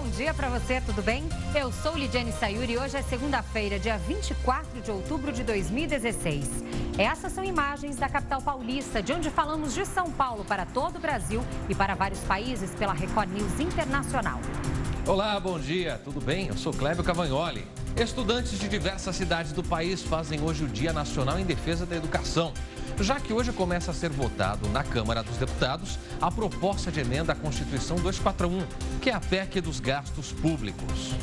dia para você, tudo bem? Eu sou Lidiane Sayuri e hoje é segunda-feira, dia 24 de outubro de 2016. Essas são imagens da capital paulista, de onde falamos de São Paulo para todo o Brasil e para vários países pela Record News Internacional. Olá, bom dia, tudo bem? Eu sou Clébio Cavagnoli. Estudantes de diversas cidades do país fazem hoje o Dia Nacional em Defesa da Educação. Já que hoje começa a ser votado na Câmara dos Deputados a proposta de emenda à Constituição 241, que é a PEC dos gastos públicos.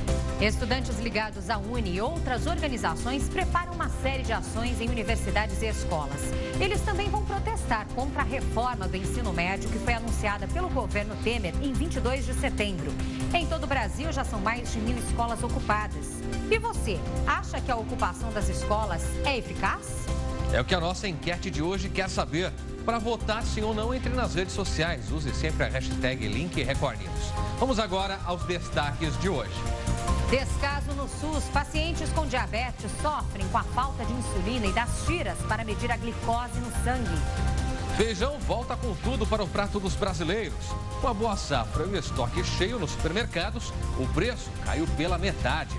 Estudantes ligados à UNE e outras organizações preparam uma série de ações em universidades e escolas. Eles também vão protestar contra a reforma do ensino médio que foi anunciada pelo governo Temer em 22 de setembro. Em todo o Brasil já são mais de 1.000 escolas ocupadas. E você, acha que a ocupação das escolas é eficaz? É o que a nossa enquete de hoje quer saber. Para votar sim ou não, entre nas redes sociais. Use sempre a hashtag #LinkRecordNews. Vamos agora aos destaques de hoje. Descaso no SUS. Pacientes com diabetes sofrem com a falta de insulina e das tiras para medir a glicose no sangue. Feijão volta com tudo para o prato dos brasileiros. Com a boa safra e o estoque cheio nos supermercados, o preço caiu pela metade.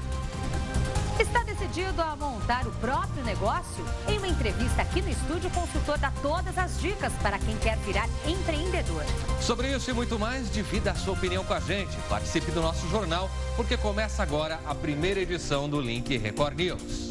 Está decidido a montar o próprio negócio? Em uma entrevista aqui no estúdio, o consultor dá todas as dicas para quem quer virar empreendedor. Sobre isso e muito mais, divida a sua opinião com a gente. Participe do nosso jornal, porque começa agora a primeira edição do Link Record News.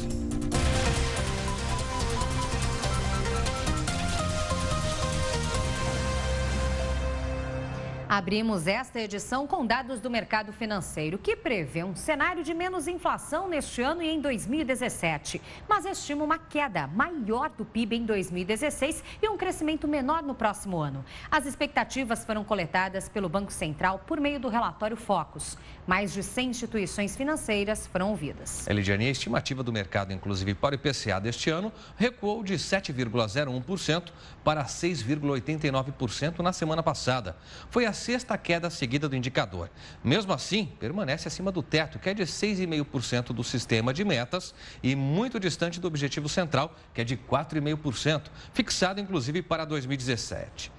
Abrimos esta edição com dados do mercado financeiro, que prevê um cenário de menos inflação neste ano e em 2017, mas estima uma queda maior do PIB em 2016 e um crescimento menor no próximo ano. As expectativas foram coletadas pelo Banco Central por meio do relatório Focus. Mais de 100 instituições financeiras foram ouvidas. Elidiane, a estimativa do mercado, inclusive para o IPCA deste ano, recuou de 7,01% para 6,89% na semana passada. Foi a sexta queda seguida do indicador. Mesmo assim, permanece acima do teto, que é de 6,5% do sistema de metas e muito distante do objetivo central, que é de 4,5%, fixado inclusive para 2016.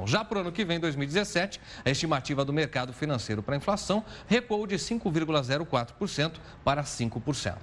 Já para o ano que vem, 2017, a estimativa do mercado financeiro para a inflação recuou de 5,04% para 5%.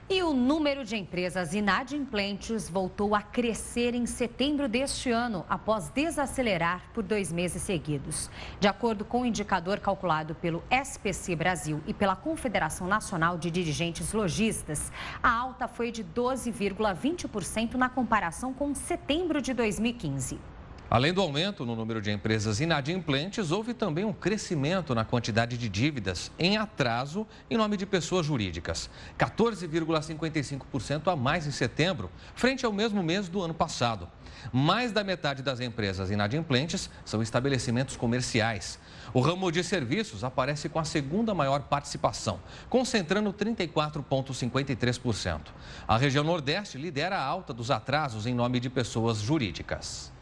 E o número de empresas inadimplentes voltou a crescer em setembro deste ano, após desacelerar por 2 meses seguidos. De acordo com o indicador calculado pelo SPC Brasil e pela Confederação Nacional de Dirigentes Lojistas, a alta foi de 12,20% na comparação com setembro de 2015. Além do aumento no número de empresas inadimplentes, houve também um crescimento na quantidade de dívidas em atraso em nome de pessoas jurídicas. 14,55% a mais em setembro, frente ao mesmo mês do ano passado. Mais da metade das empresas inadimplentes são estabelecimentos comerciais. O ramo de serviços aparece com a segunda maior participação, concentrando 34,53%. A região Nordeste lidera a alta dos atrasos em nome de pessoas jurídicas.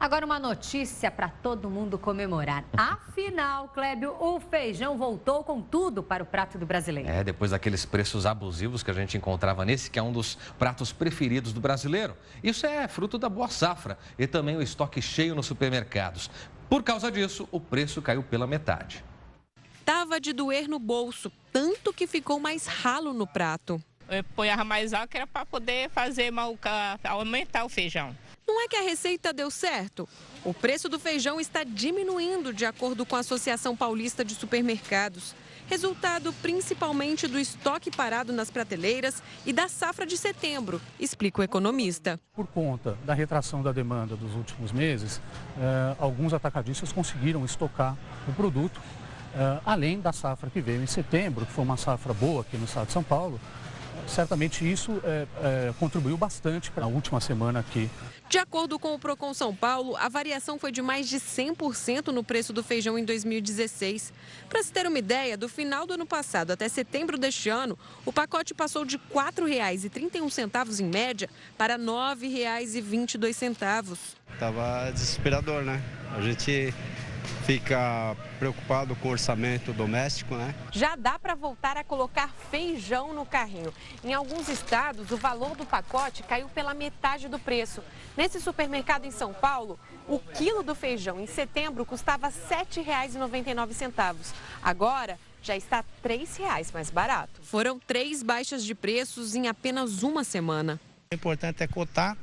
Agora uma notícia para todo mundo comemorar. Afinal, Clébio, o feijão voltou com tudo para o prato do brasileiro. Depois daqueles preços abusivos que a gente encontrava nesse, que é um dos pratos preferidos do brasileiro. Isso é fruto da boa safra e também o estoque cheio nos supermercados. Por causa disso, o preço caiu pela metade. Tava de doer no bolso, tanto que ficou mais ralo no prato. Eu ponhava mais álcool que era para poder fazer aumentar o feijão. Não é que a receita deu certo? O preço do feijão está diminuindo, de acordo com a Associação Paulista de Supermercados. Resultado principalmente do estoque parado nas prateleiras e da safra de setembro, explica o economista. Por conta da retração da demanda dos últimos meses, alguns atacadistas conseguiram estocar o produto, além da safra que veio em setembro, que foi uma safra boa aqui no estado de São Paulo. Certamente isso contribuiu bastante para a última semana aqui. De acordo com o Procon São Paulo, a variação foi de mais de 100% no preço do feijão em 2016. Para se ter uma ideia, do final do ano passado até setembro deste ano, o pacote passou de R$ 4,31 em média para R$ 9,22. Estava desesperador, né? A gente fica preocupado com o orçamento doméstico, né? Já dá para voltar a colocar feijão no carrinho. Em alguns estados, o valor do pacote caiu pela metade do preço. Nesse supermercado em São Paulo, o quilo do feijão em setembro custava R$ 7,99. Agora, já está R$ 3,00 mais barato. Foram 3 baixas de preços em apenas uma semana. O importante é cotar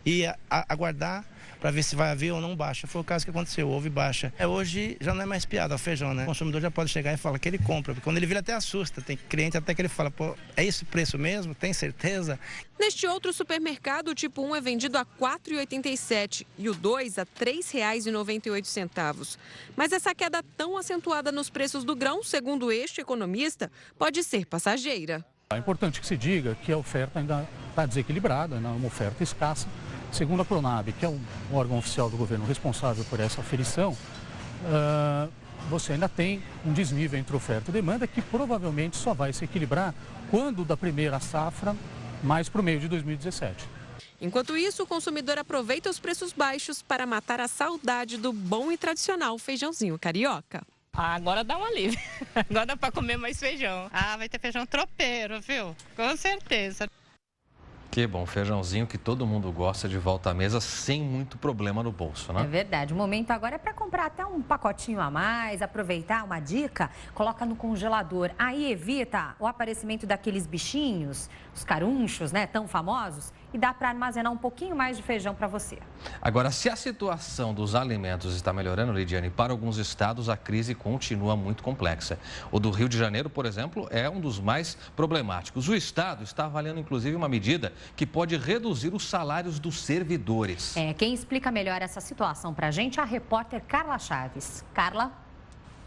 e aguardar para ver se vai haver ou não baixa. Foi o caso que aconteceu, houve baixa. Hoje já não é mais piada o feijão, né? O consumidor já pode chegar e falar que ele compra, porque quando ele vira até assusta. Tem cliente até que ele fala, pô, é esse o preço mesmo? Tem certeza? Neste outro supermercado, o tipo 1 é vendido a R$ 4,87 e o 2 a R$ 3,98. Mas essa queda tão acentuada nos preços do grão, segundo este economista, pode ser passageira. É importante que se diga que a oferta ainda está desequilibrada, né? Uma oferta escassa. Segundo a Pronab, que é o órgão oficial do governo responsável por essa aferição, você ainda tem um desnível entre oferta e demanda que provavelmente só vai se equilibrar quando da primeira safra, mais para o meio de 2017. Enquanto isso, o consumidor aproveita os preços baixos para matar a saudade do bom e tradicional feijãozinho carioca. Agora dá um alívio. Agora dá para comer mais feijão. Vai ter feijão tropeiro, viu? Com certeza. Que bom, feijãozinho que todo mundo gosta de volta à mesa sem muito problema no bolso, né? É verdade. O momento agora é para comprar até um pacotinho a mais, aproveitar uma dica, coloca no congelador. Aí evita o aparecimento daqueles bichinhos, os carunchos, né, tão famosos, e dá para armazenar um pouquinho mais de feijão para você. Agora, se a situação dos alimentos está melhorando, Lidiane, para alguns estados a crise continua muito complexa. O do Rio de Janeiro, por exemplo, é um dos mais problemáticos. O estado está avaliando, inclusive, uma medida que pode reduzir os salários dos servidores. Quem explica melhor essa situação para a gente é a repórter Carla Chaves. Carla?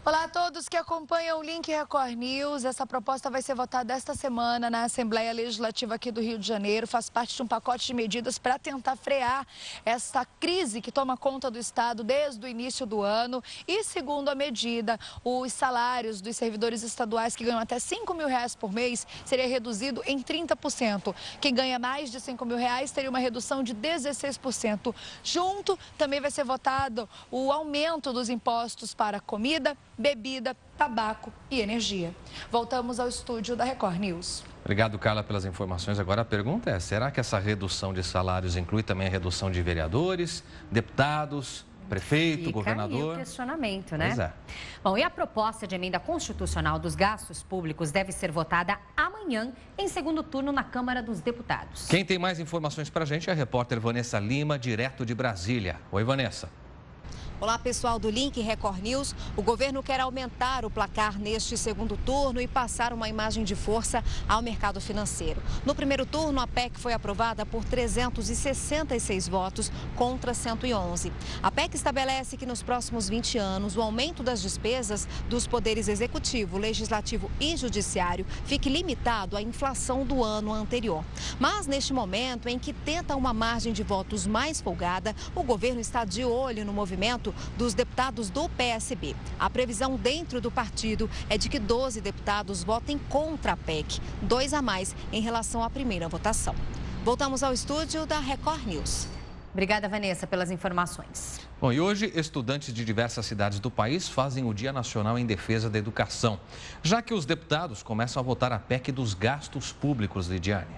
Olá a todos que acompanham o Link Record News. Essa proposta vai ser votada esta semana na Assembleia Legislativa aqui do Rio de Janeiro. Faz parte de um pacote de medidas para tentar frear essa crise que toma conta do Estado desde o início do ano. E, segundo a medida, os salários dos servidores estaduais que ganham até R$5 mil por mês seria reduzido em 30%. Quem ganha mais de R$5 mil teria uma redução de 16%. Junto, também vai ser votado o aumento dos impostos para comida, bebida, tabaco e energia. Voltamos ao estúdio da Record News. Obrigado, Carla, pelas informações. Agora a pergunta é, será que essa redução de salários inclui também a redução de vereadores, deputados, prefeito, governador? Fica aí o questionamento, né? Pois é. Bom, e a proposta de emenda constitucional dos gastos públicos deve ser votada amanhã, em segundo turno, na Câmara dos Deputados. Quem tem mais informações para a gente é a repórter Vanessa Lima, direto de Brasília. Oi, Vanessa. Olá, pessoal do Link Record News. O governo quer aumentar o placar neste segundo turno e passar uma imagem de força ao mercado financeiro. No primeiro turno, a PEC foi aprovada por 366 votos contra 111. A PEC estabelece que nos próximos 20 anos, o aumento das despesas dos poderes executivo, legislativo e judiciário fique limitado à inflação do ano anterior. Mas, neste momento em que tenta uma margem de votos mais folgada, o governo está de olho no movimento dos deputados do PSB. A previsão dentro do partido é de que 12 deputados votem contra a PEC, 2 a mais em relação à primeira votação. Voltamos ao estúdio da Record News. Obrigada, Vanessa, pelas informações. Bom, e hoje estudantes de diversas cidades do país fazem o Dia Nacional em Defesa da Educação, já que os deputados começam a votar a PEC dos gastos públicos, Lidiane.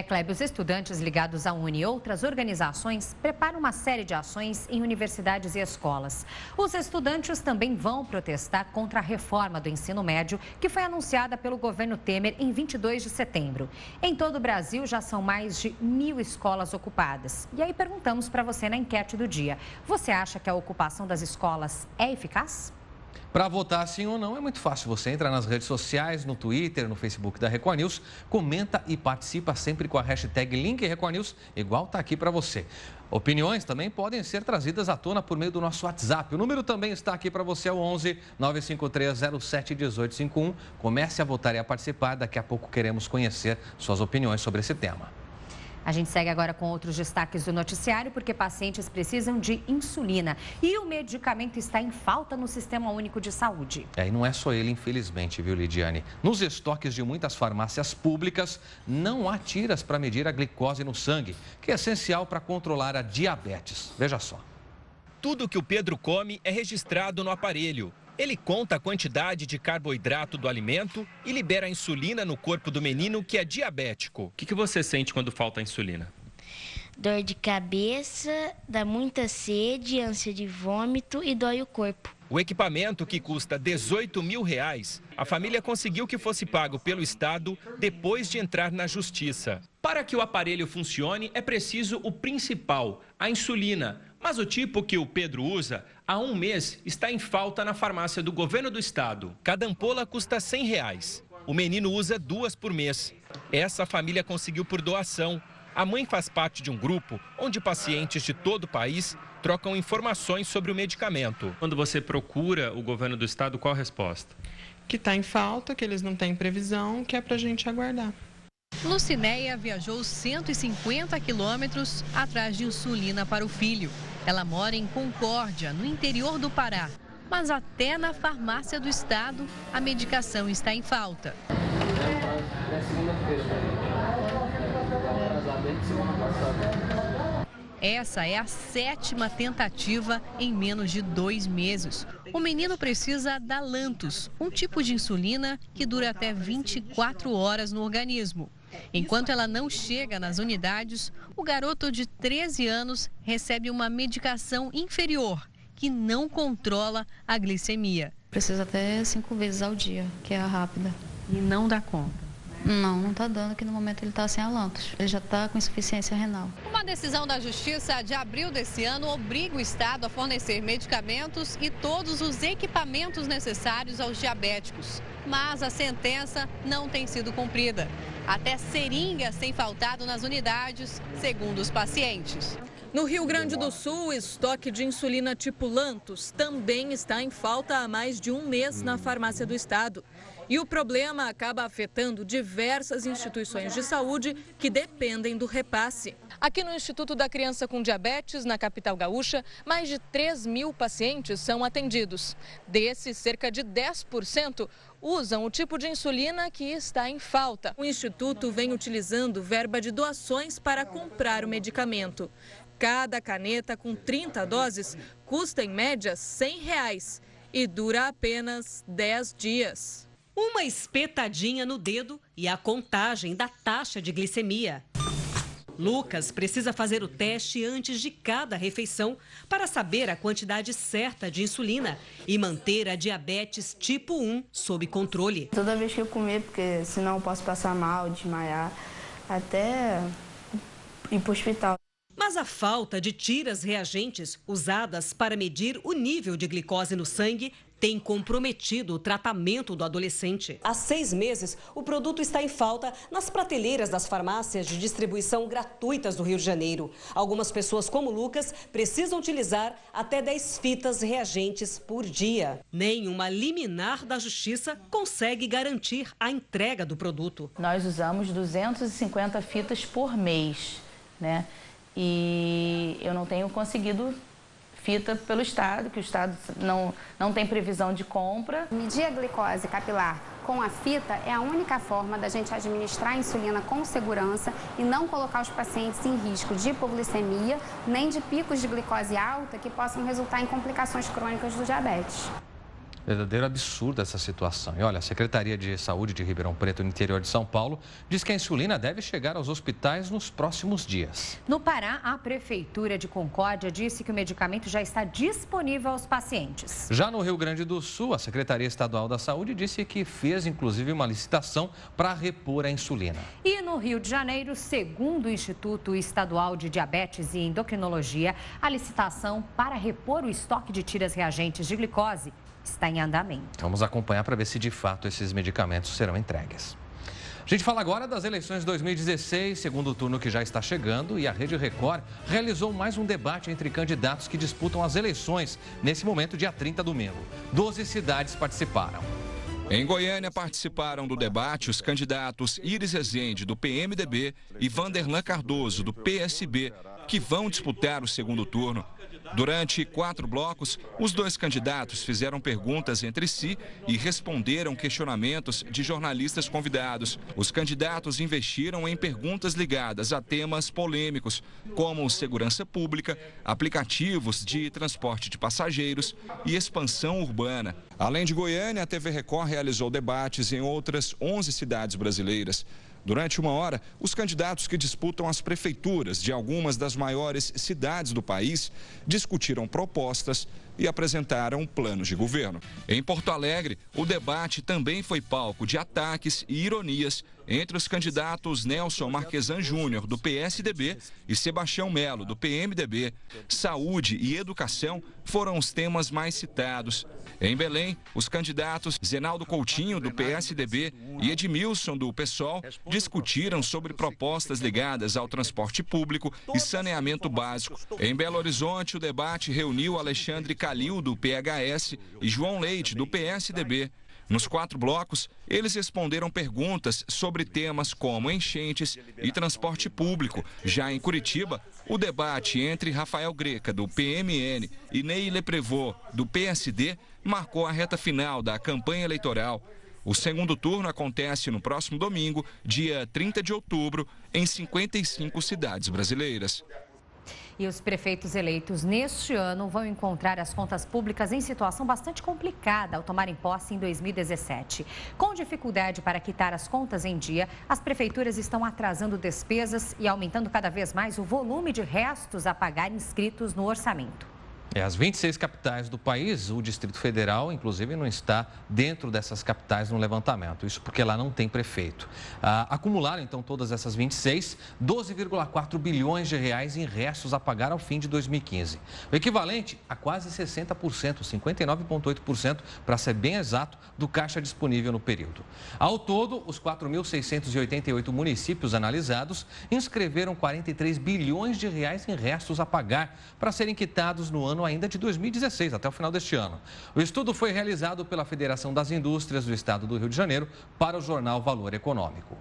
Kleber, os estudantes ligados à UNE e outras organizações preparam uma série de ações em universidades e escolas. Os estudantes também vão protestar contra a reforma do ensino médio, que foi anunciada pelo governo Temer em 22 de setembro. Em todo o Brasil, já são mais de 1.000 escolas ocupadas. E aí perguntamos para você na enquete do dia, você acha que a ocupação das escolas é eficaz? Para votar sim ou não é muito fácil. Você entra nas redes sociais, no Twitter, no Facebook da Record News, comenta e participa sempre com a hashtag #LinkRecordNews, igual está aqui para você. Opiniões também podem ser trazidas à tona por meio do nosso WhatsApp. O número também está aqui para você, é o 11 953 07 1851. Comece a votar e a participar. Daqui a pouco queremos conhecer suas opiniões sobre esse tema. A gente segue agora com outros destaques do noticiário, porque pacientes precisam de insulina e o medicamento está em falta no Sistema Único de Saúde. E não é só ele, infelizmente, viu, Lidiane? Nos estoques de muitas farmácias públicas, não há tiras para medir a glicose no sangue, que é essencial para controlar a diabetes. Veja só. Tudo que o Pedro come é registrado no aparelho. Ele conta a quantidade de carboidrato do alimento e libera a insulina no corpo do menino que é diabético. O que você sente quando falta a insulina? Dor de cabeça, dá muita sede, ânsia de vômito e dói o corpo. O equipamento, que custa R$18 mil, a família conseguiu que fosse pago pelo Estado depois de entrar na Justiça. Para que o aparelho funcione, é preciso o principal, a insulina. Mas o tipo que o Pedro usa, há um mês, está em falta na farmácia do governo do estado. Cada ampola custa R$100. O menino usa 2 por mês. Essa família conseguiu por doação. A mãe faz parte de um grupo onde pacientes de todo o país trocam informações sobre o medicamento. Quando você procura o governo do estado, qual a resposta? Que está em falta, que eles não têm previsão, que é para a gente aguardar. Lucinéia viajou 150 quilômetros atrás de insulina para o filho. Ela mora em Concórdia, no interior do Pará. Mas até na farmácia do estado, a medicação está em falta. Essa é a 7ª tentativa em menos de 2 meses. O menino precisa da Lantus, um tipo de insulina que dura até 24 horas no organismo. Enquanto ela não chega nas unidades, o garoto de 13 anos recebe uma medicação inferior, que não controla a glicemia. Precisa até 5 vezes ao dia, que é a rápida. E não dá conta? Não está dando, que no momento ele está sem a Lantus. Ele já está com insuficiência renal. Uma decisão da Justiça de abril desse ano obriga o Estado a fornecer medicamentos e todos os equipamentos necessários aos diabéticos. Mas a sentença não tem sido cumprida. Até seringas têm faltado nas unidades, segundo os pacientes. No Rio Grande do Sul, o estoque de insulina tipo Lantus também está em falta há mais de 1 mês na farmácia do estado. E o problema acaba afetando diversas instituições de saúde que dependem do repasse. Aqui no Instituto da Criança com Diabetes, na capital gaúcha, mais de 3.000 pacientes são atendidos. Desses, cerca de 10% usam o tipo de insulina que está em falta. O Instituto vem utilizando verba de doações para comprar o medicamento. Cada caneta com 30 doses custa, em média, R$100 e dura apenas 10 dias. Uma espetadinha no dedo e a contagem da taxa de glicemia. Lucas precisa fazer o teste antes de cada refeição para saber a quantidade certa de insulina e manter a diabetes tipo 1 sob controle. Toda vez que eu comer, porque senão eu posso passar mal, desmaiar, até ir para o hospital. Mas a falta de tiras reagentes usadas para medir o nível de glicose no sangue tem comprometido o tratamento do adolescente. Há 6 meses, o produto está em falta nas prateleiras das farmácias de distribuição gratuitas do Rio de Janeiro. Algumas pessoas, como Lucas, precisam utilizar até 10 fitas reagentes por dia. Nenhuma liminar da Justiça consegue garantir a entrega do produto. Nós usamos 250 fitas por mês, né? E eu não tenho conseguido fita pelo Estado, que o Estado não tem previsão de compra. Medir a glicose capilar com a fita é a única forma da gente administrar a insulina com segurança e não colocar os pacientes em risco de hipoglicemia, nem de picos de glicose alta que possam resultar em complicações crônicas do diabetes. Verdadeiro absurdo essa situação. E olha, a Secretaria de Saúde de Ribeirão Preto, no interior de São Paulo, diz que a insulina deve chegar aos hospitais nos próximos dias. No Pará, a Prefeitura de Concórdia disse que o medicamento já está disponível aos pacientes. Já no Rio Grande do Sul, a Secretaria Estadual da Saúde disse que fez, inclusive, uma licitação para repor a insulina. E no Rio de Janeiro, segundo o Instituto Estadual de Diabetes e Endocrinologia, a licitação para repor o estoque de tiras reagentes de glicose está em andamento. Vamos acompanhar para ver se de fato esses medicamentos serão entregues. A gente fala agora das eleições de 2016, segundo turno que já está chegando, e a Rede Record realizou mais um debate entre candidatos que disputam as eleições nesse momento, dia 30 domingo. 12 cidades participaram. Em Goiânia participaram do debate os candidatos Iris Rezende, do PMDB, e Vanderlan Cardoso, do PSB, que vão disputar o segundo turno. Durante 4 blocos, os 2 candidatos fizeram perguntas entre si e responderam questionamentos de jornalistas convidados. Os candidatos investiram em perguntas ligadas a temas polêmicos, como segurança pública, aplicativos de transporte de passageiros e expansão urbana. Além de Goiânia, a TV Record realizou debates em outras 11 cidades brasileiras. Durante 1 hora, os candidatos que disputam as prefeituras de algumas das maiores cidades do país discutiram propostas e apresentaram planos de governo. Em Porto Alegre, o debate também foi palco de ataques e ironias entre os candidatos Nelson Marquesan Júnior, do PSDB, e Sebastião Melo, do PMDB. Saúde e educação foram os temas mais citados. Em Belém, os candidatos Zenaldo Coutinho, do PSDB, e Edmilson, do PSOL, discutiram sobre propostas ligadas ao transporte público e saneamento básico. Em Belo Horizonte, o debate reuniu Alexandre Calil, do PHS, e João Leite, do PSDB. Nos 4 blocos, eles responderam perguntas sobre temas como enchentes e transporte público. Já em Curitiba, o debate entre Rafael Greca, do PMN, e Ney Leprevô, do PSD, marcou a reta final da campanha eleitoral. O segundo turno acontece no próximo domingo, dia 30 de outubro, em 55 cidades brasileiras. E os prefeitos eleitos neste ano vão encontrar as contas públicas em situação bastante complicada ao tomarem posse em 2017. Com dificuldade para quitar as contas em dia, as prefeituras estão atrasando despesas e aumentando cada vez mais o volume de restos a pagar inscritos no orçamento. As 26 capitais do país, o Distrito Federal, inclusive, não está dentro dessas capitais no levantamento. Isso porque lá não tem prefeito. Acumularam, então, todas essas 26, 12,4 bilhões de reais em restos a pagar ao fim de 2015. O equivalente a quase 60%, 59,8%, para ser bem exato, do caixa disponível no período. Ao todo, os 4.688 municípios analisados inscreveram 43 bilhões de reais em restos a pagar para serem quitados no ano ainda de 2016, até o final deste ano. O estudo foi realizado pela Federação das Indústrias do Estado do Rio de Janeiro para o jornal Valor Econômico.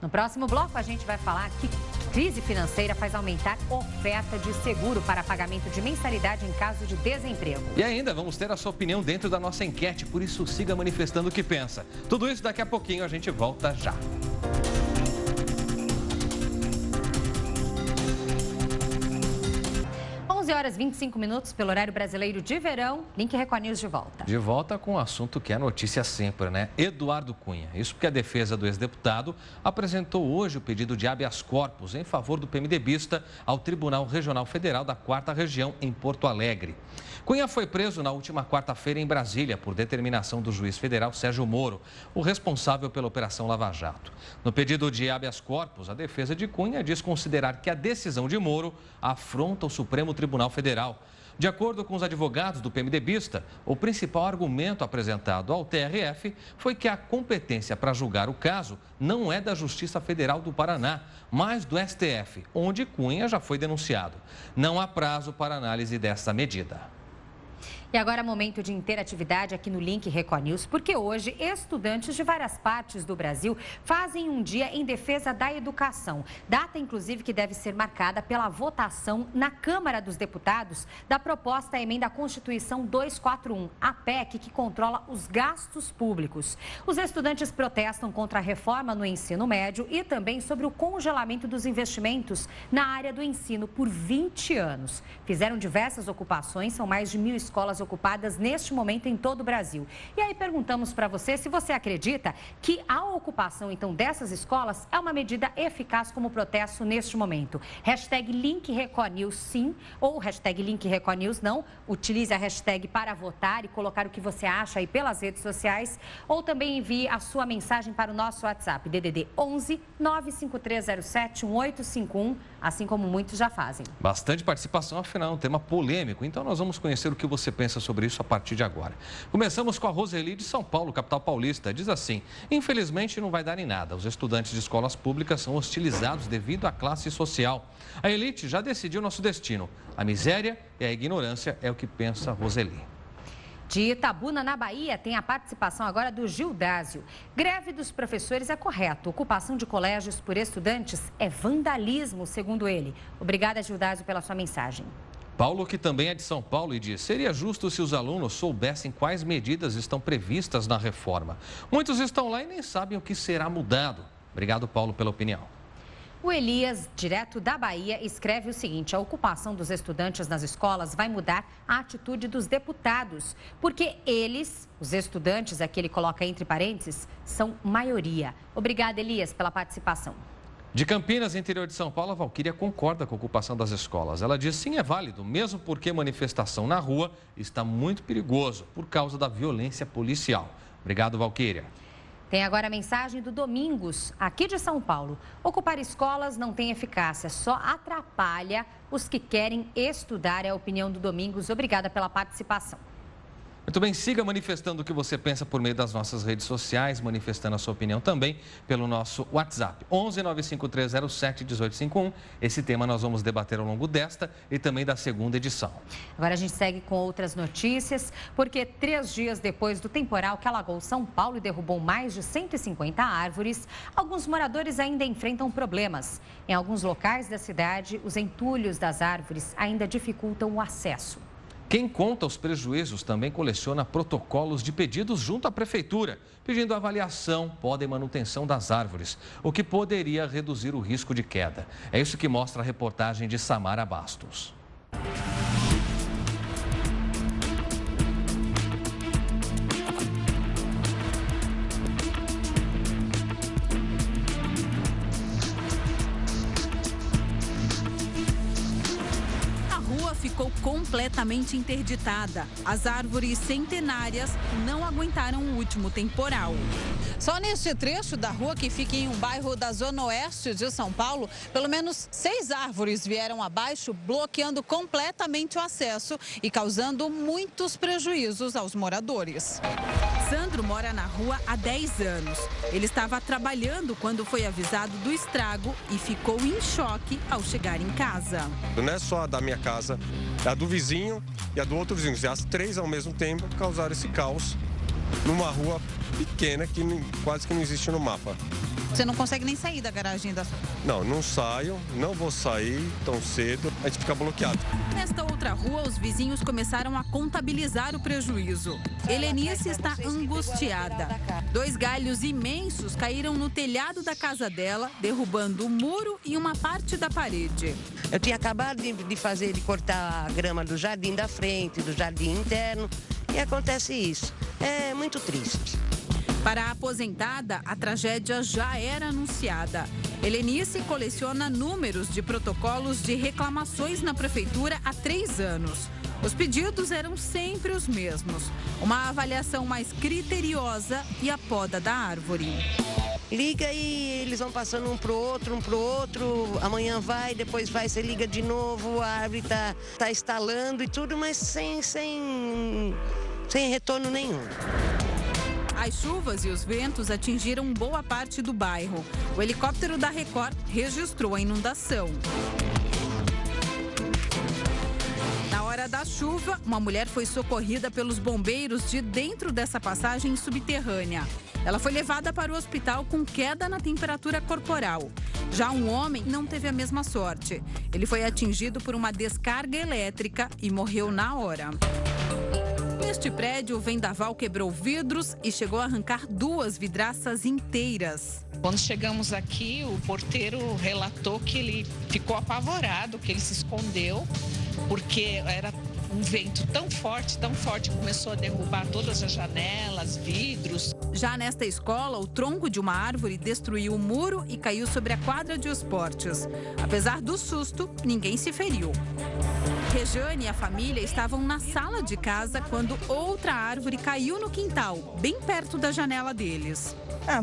No próximo bloco, a gente vai falar que crise financeira faz aumentar oferta de seguro para pagamento de mensalidade em caso de desemprego. E ainda vamos ter a sua opinião dentro da nossa enquete, por isso siga manifestando o que pensa. Tudo isso daqui a pouquinho, a gente volta já. 11h25 pelo horário brasileiro de verão. Link Record News de volta. De volta com o assunto que é notícia sempre, né? Eduardo Cunha. Isso porque a defesa do ex-deputado apresentou hoje o pedido de habeas corpus em favor do PMDBista ao Tribunal Regional Federal da 4ª Região em Porto Alegre. Cunha foi preso na última quarta-feira em Brasília por determinação do juiz federal Sérgio Moro, o responsável pela Operação Lava Jato. No pedido de habeas corpus, a defesa de Cunha diz considerar que a decisão de Moro afronta o Supremo Tribunal Federal. De acordo com os advogados do PMDBista, o principal argumento apresentado ao TRF foi que a competência para julgar o caso não é da Justiça Federal do Paraná, mas do STF, onde Cunha já foi denunciado. Não há prazo para análise dessa medida. E agora é momento de interatividade aqui no Link Record News, porque hoje estudantes de várias partes do Brasil fazem um dia em defesa da educação. Data, inclusive, que deve ser marcada pela votação na Câmara dos Deputados da proposta à emenda à Constituição 241, a PEC que controla os gastos públicos. Os estudantes protestam contra a reforma no ensino médio e também sobre o congelamento dos investimentos na área do ensino por 20 anos. Fizeram diversas ocupações, são mais de 1.000 escolas ocupadas neste momento em todo o Brasil. E aí perguntamos para você se você acredita que a ocupação, então, dessas escolas é uma medida eficaz como protesto neste momento. Hashtag Link Record News sim ou hashtag Link Record News não. Utilize a hashtag para votar e colocar o que você acha aí pelas redes sociais ou também envie a sua mensagem para o nosso WhatsApp, DDD 11 95307 1851, assim como muitos já fazem. Bastante participação, afinal é um tema polêmico, então nós vamos conhecer o que você pensa sobre isso a partir de agora. Começamos com a Roseli de São Paulo, capital paulista. Diz assim: infelizmente não vai dar em nada. Os estudantes de escolas públicas são hostilizados devido à classe social. A elite já decidiu nosso destino. A miséria e a ignorância é o que pensa Roseli. De Itabuna, na Bahia, tem a participação agora do Gildásio. Greve dos professores é correto. Ocupação de colégios por estudantes é vandalismo, segundo ele. Obrigada, Gildásio, pela sua mensagem. Paulo, que também é de São Paulo, e diz: seria justo se os alunos soubessem quais medidas estão previstas na reforma. Muitos estão lá e nem sabem o que será mudado. Obrigado, Paulo, pela opinião. O Elias, direto da Bahia, escreve o seguinte: a ocupação dos estudantes nas escolas vai mudar a atitude dos deputados, porque eles, os estudantes, aqui ele coloca entre parênteses, são maioria. Obrigada, Elias, pela participação. De Campinas, interior de São Paulo, a Valquíria concorda com a ocupação das escolas. Ela diz: sim, é válido, mesmo porque manifestação na rua está muito perigoso por causa da violência policial. Obrigado, Valquíria. Tem agora a mensagem do Domingos, aqui de São Paulo. Ocupar escolas não tem eficácia, só atrapalha os que querem estudar. É a opinião do Domingos. Obrigada pela participação. Muito bem, siga manifestando o que você pensa por meio das nossas redes sociais, manifestando a sua opinião também pelo nosso WhatsApp, 11 95307 1851. Esse tema nós vamos debater ao longo desta e também da segunda edição. Agora a gente segue com outras notícias, porque 3 dias depois do temporal que alagou São Paulo e derrubou mais de 150 árvores, alguns moradores ainda enfrentam problemas. Em alguns locais da cidade, os entulhos das árvores ainda dificultam o acesso. Quem conta os prejuízos também coleciona protocolos de pedidos junto à prefeitura, pedindo avaliação, poda e manutenção das árvores, o que poderia reduzir o risco de queda. É isso que mostra a reportagem de Samara Bastos. Ficou completamente interditada. As árvores centenárias não aguentaram o último temporal. Só neste trecho da rua, que fica em um bairro da Zona Oeste de São Paulo, pelo menos 6 árvores vieram abaixo, bloqueando completamente o acesso e causando muitos prejuízos aos moradores. Sandro mora na rua há 10 anos. Ele estava trabalhando quando foi avisado do estrago e ficou em choque ao chegar em casa. Não é só a da minha casa, é a do vizinho e a do outro vizinho. As 3 ao mesmo tempo causaram esse caos numa rua pequena que quase que não existe no mapa. Você não consegue nem sair da garagem da sua? Não saio, não vou sair tão cedo, a gente fica bloqueado. Nesta outra rua, os vizinhos começaram a contabilizar o prejuízo. Helenice está angustiada. 2 galhos imensos caíram no telhado da casa dela, derrubando o muro e uma parte da parede. Eu tinha acabado de cortar a grama do jardim da frente, do jardim interno, e acontece isso. É muito triste. Para a aposentada, a tragédia já era anunciada. Helenice coleciona números de protocolos de reclamações na prefeitura há 3 anos. Os pedidos eram sempre os mesmos: uma avaliação mais criteriosa e a poda da árvore. Liga e eles vão passando um pro outro, amanhã vai, depois vai, você liga de novo, a árvore tá instalando e tudo, mas sem retorno nenhum. As chuvas e os ventos atingiram boa parte do bairro. O helicóptero da Record registrou a inundação. Na hora da chuva, uma mulher foi socorrida pelos bombeiros de dentro dessa passagem subterrânea. Ela foi levada para o hospital com queda na temperatura corporal. Já um homem não teve a mesma sorte. Ele foi atingido por uma descarga elétrica e morreu na hora. Neste prédio, o vendaval quebrou vidros e chegou a arrancar 2 vidraças inteiras. Quando chegamos aqui, o porteiro relatou que ele ficou apavorado, que ele se escondeu, porque era um vento tão forte, começou a derrubar todas as janelas, vidros. Já nesta escola, o tronco de uma árvore destruiu o muro e caiu sobre a quadra de esportes. Apesar do susto, ninguém se feriu. Rejane e a família estavam na sala de casa quando outra árvore caiu no quintal, bem perto da janela deles.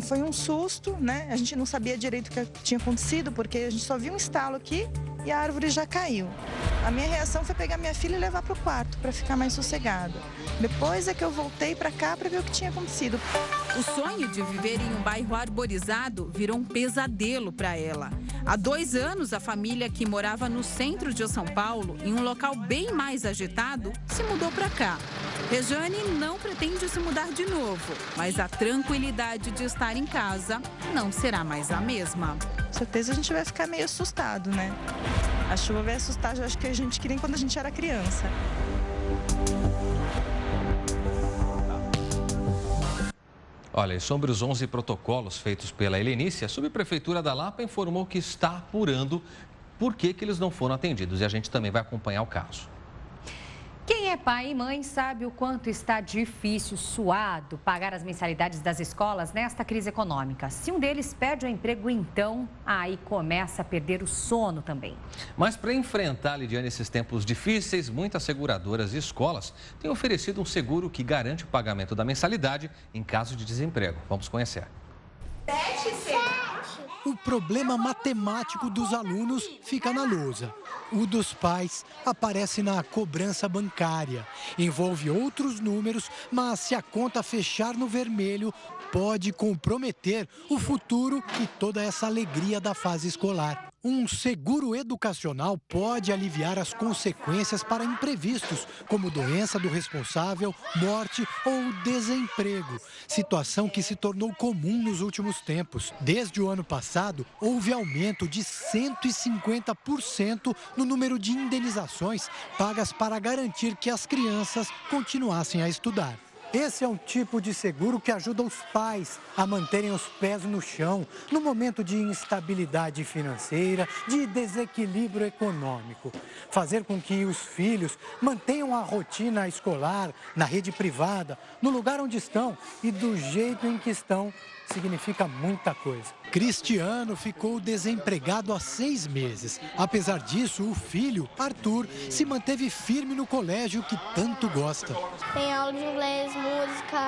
Foi um susto, né? A gente não sabia direito o que tinha acontecido, porque a gente só viu um estalo aqui e a árvore já caiu. A minha reação foi pegar minha filha e levar para o quarto, para ficar mais sossegada. Depois é que eu voltei para cá para ver o que tinha acontecido. O sonho de viver em um bairro arborizado virou um pesadelo para ela. Há 2 anos, a família que morava no centro de São Paulo, em um local bem mais agitado, se mudou para cá. Rejane não pretende se mudar de novo, mas a tranquilidade de estar em casa não será mais a mesma. Com certeza a gente vai ficar meio assustado, né? A chuva vai assustar, eu acho que a gente que nem quando a gente era criança. Olha, e sobre os 11 protocolos feitos pela Helenícia, a Subprefeitura da Lapa informou que está apurando por que eles não foram atendidos. E a gente também vai acompanhar o caso. Quem é pai e mãe sabe o quanto está difícil, suado, pagar as mensalidades das escolas nesta crise econômica. Se um deles perde o emprego, então, aí começa a perder o sono também. Mas para enfrentar, Lidiane, esses tempos difíceis, muitas seguradoras e escolas têm oferecido um seguro que garante o pagamento da mensalidade em caso de desemprego. Vamos conhecer. O problema matemático dos alunos fica na lousa. O dos pais aparece na cobrança bancária. Envolve outros números, mas se a conta fechar no vermelho, pode comprometer o futuro e toda essa alegria da fase escolar. Um seguro educacional pode aliviar as consequências para imprevistos, como doença do responsável, morte ou desemprego, situação que se tornou comum nos últimos tempos. Desde o ano passado, houve aumento de 150% no número de indenizações pagas para garantir que as crianças continuassem a estudar. Esse é um tipo de seguro que ajuda os pais a manterem os pés no chão no momento de instabilidade financeira, de desequilíbrio econômico. Fazer com que os filhos mantenham a rotina escolar, na rede privada, no lugar onde estão e do jeito em que estão, significa muita coisa. Cristiano ficou desempregado há 6 meses. Apesar disso, o filho, Arthur, se manteve firme no colégio que tanto gosta. Tem aula de inglês, música,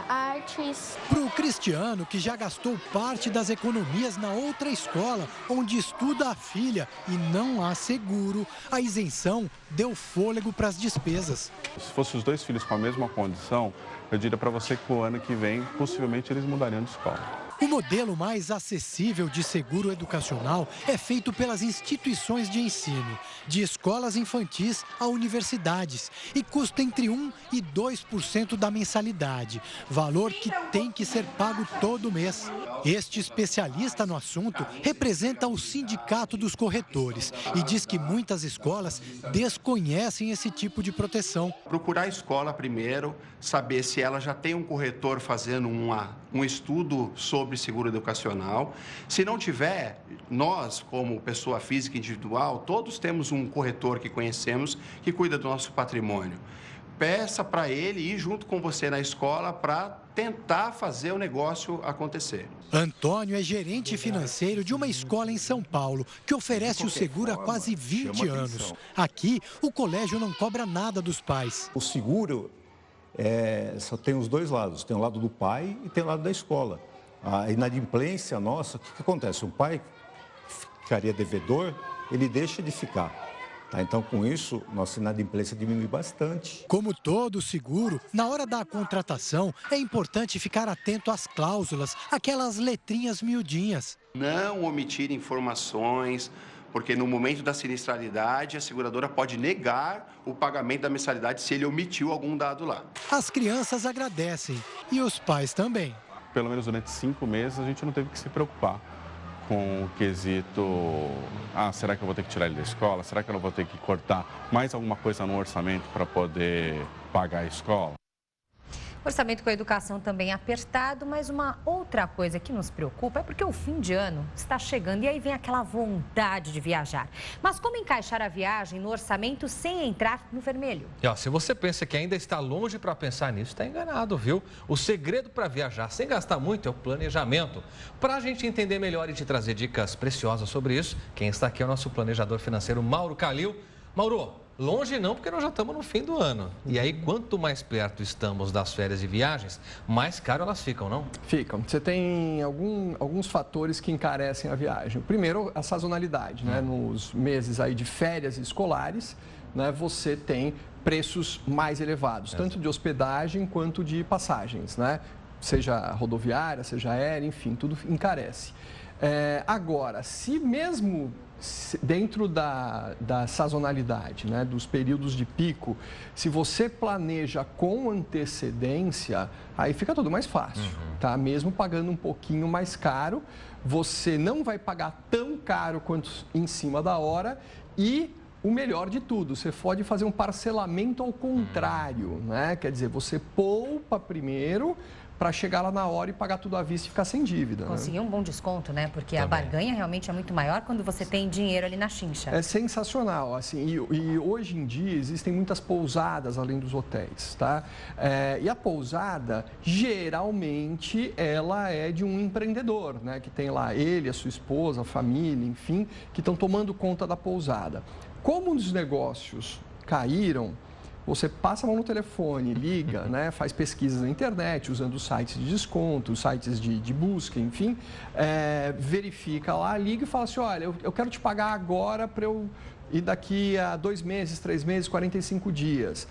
artes. Para o Cristiano, que já gastou parte das economias na outra escola, onde estuda a filha e não há seguro, a isenção deu fôlego para as despesas. Se fossem os 2 filhos com a mesma condição, eu diria para você que o ano que vem, possivelmente, eles mudariam de escola. O modelo mais acessível de seguro educacional é feito pelas instituições de ensino, de escolas infantis a universidades, e custa entre 1% e 2% da mensalidade, valor que tem que ser pago todo mês. Este especialista no assunto representa o Sindicato dos Corretores e diz que muitas escolas desconhecem esse tipo de proteção. Procurar a escola primeiro, saber se ela já tem um corretor fazendo um estudo sobre seguro educacional. Se não tiver, nós, como pessoa física individual, todos temos um corretor que conhecemos que cuida do nosso patrimônio. Peça para ele ir junto com você na escola para tentar fazer o negócio acontecer. Antônio é gerente financeiro de uma escola em São Paulo, que oferece o seguro há quase 20 anos. Aqui, o colégio não cobra nada dos pais. O seguro só tem os 2 lados, tem o lado do pai e tem o lado da escola. A inadimplência nossa, o que acontece? O pai ficaria devedor, ele deixa de ficar. Então, com isso, nossa inadimplência diminui bastante. Como todo seguro, na hora da contratação, é importante ficar atento às cláusulas, aquelas letrinhas miudinhas. Não omitir informações, porque no momento da sinistralidade, a seguradora pode negar o pagamento da mensalidade se ele omitiu algum dado lá. As crianças agradecem e os pais também. Pelo menos durante 5 meses, a gente não teve que se preocupar com o quesito, será que eu vou ter que tirar ele da escola? Será que eu não vou ter que cortar mais alguma coisa no orçamento para poder pagar a escola? O orçamento com a educação também é apertado, mas uma outra coisa que nos preocupa é porque o fim de ano está chegando e aí vem aquela vontade de viajar. Mas como encaixar a viagem no orçamento sem entrar no vermelho? E, se você pensa que ainda está longe para pensar nisso, está enganado, viu? O segredo para viajar sem gastar muito é o planejamento. Para a gente entender melhor e te trazer dicas preciosas sobre isso, quem está aqui é o nosso planejador financeiro, Mauro Calil. Mauro, longe não, porque nós já estamos no fim do ano. E aí, quanto mais perto estamos das férias e viagens, mais caro elas ficam, não? Ficam. Você tem alguns fatores que encarecem a viagem. O primeiro, a sazonalidade, né? Nos meses aí de férias escolares, né, você tem preços mais elevados, tanto de hospedagem quanto de passagens, né? Seja rodoviária, seja aérea, enfim, tudo encarece. Agora, se mesmo dentro da sazonalidade, né, dos períodos de pico, se você planeja com antecedência, aí fica tudo mais fácil, tá? Mesmo pagando um pouquinho mais caro, você não vai pagar tão caro quanto em cima da hora e o melhor de tudo, você pode fazer um parcelamento ao contrário, né? Quer dizer, você poupa primeiro para chegar lá na hora e pagar tudo à vista e ficar sem dívida. Conseguir um bom desconto, né? Porque a barganha realmente é muito maior quando você tem dinheiro ali na chincha. É sensacional, assim, e hoje em dia existem muitas pousadas além dos hotéis, tá? E a pousada, geralmente, ela é de um empreendedor, né? Que tem lá ele, a sua esposa, a família, enfim, que estão tomando conta da pousada. Como os negócios caíram, você passa a mão no telefone, liga, né, faz pesquisas na internet, usando sites de desconto, sites de busca, enfim, verifica lá, liga e fala assim, olha, eu quero te pagar agora para eu ir daqui a 2 meses, 3 meses, 45 dias.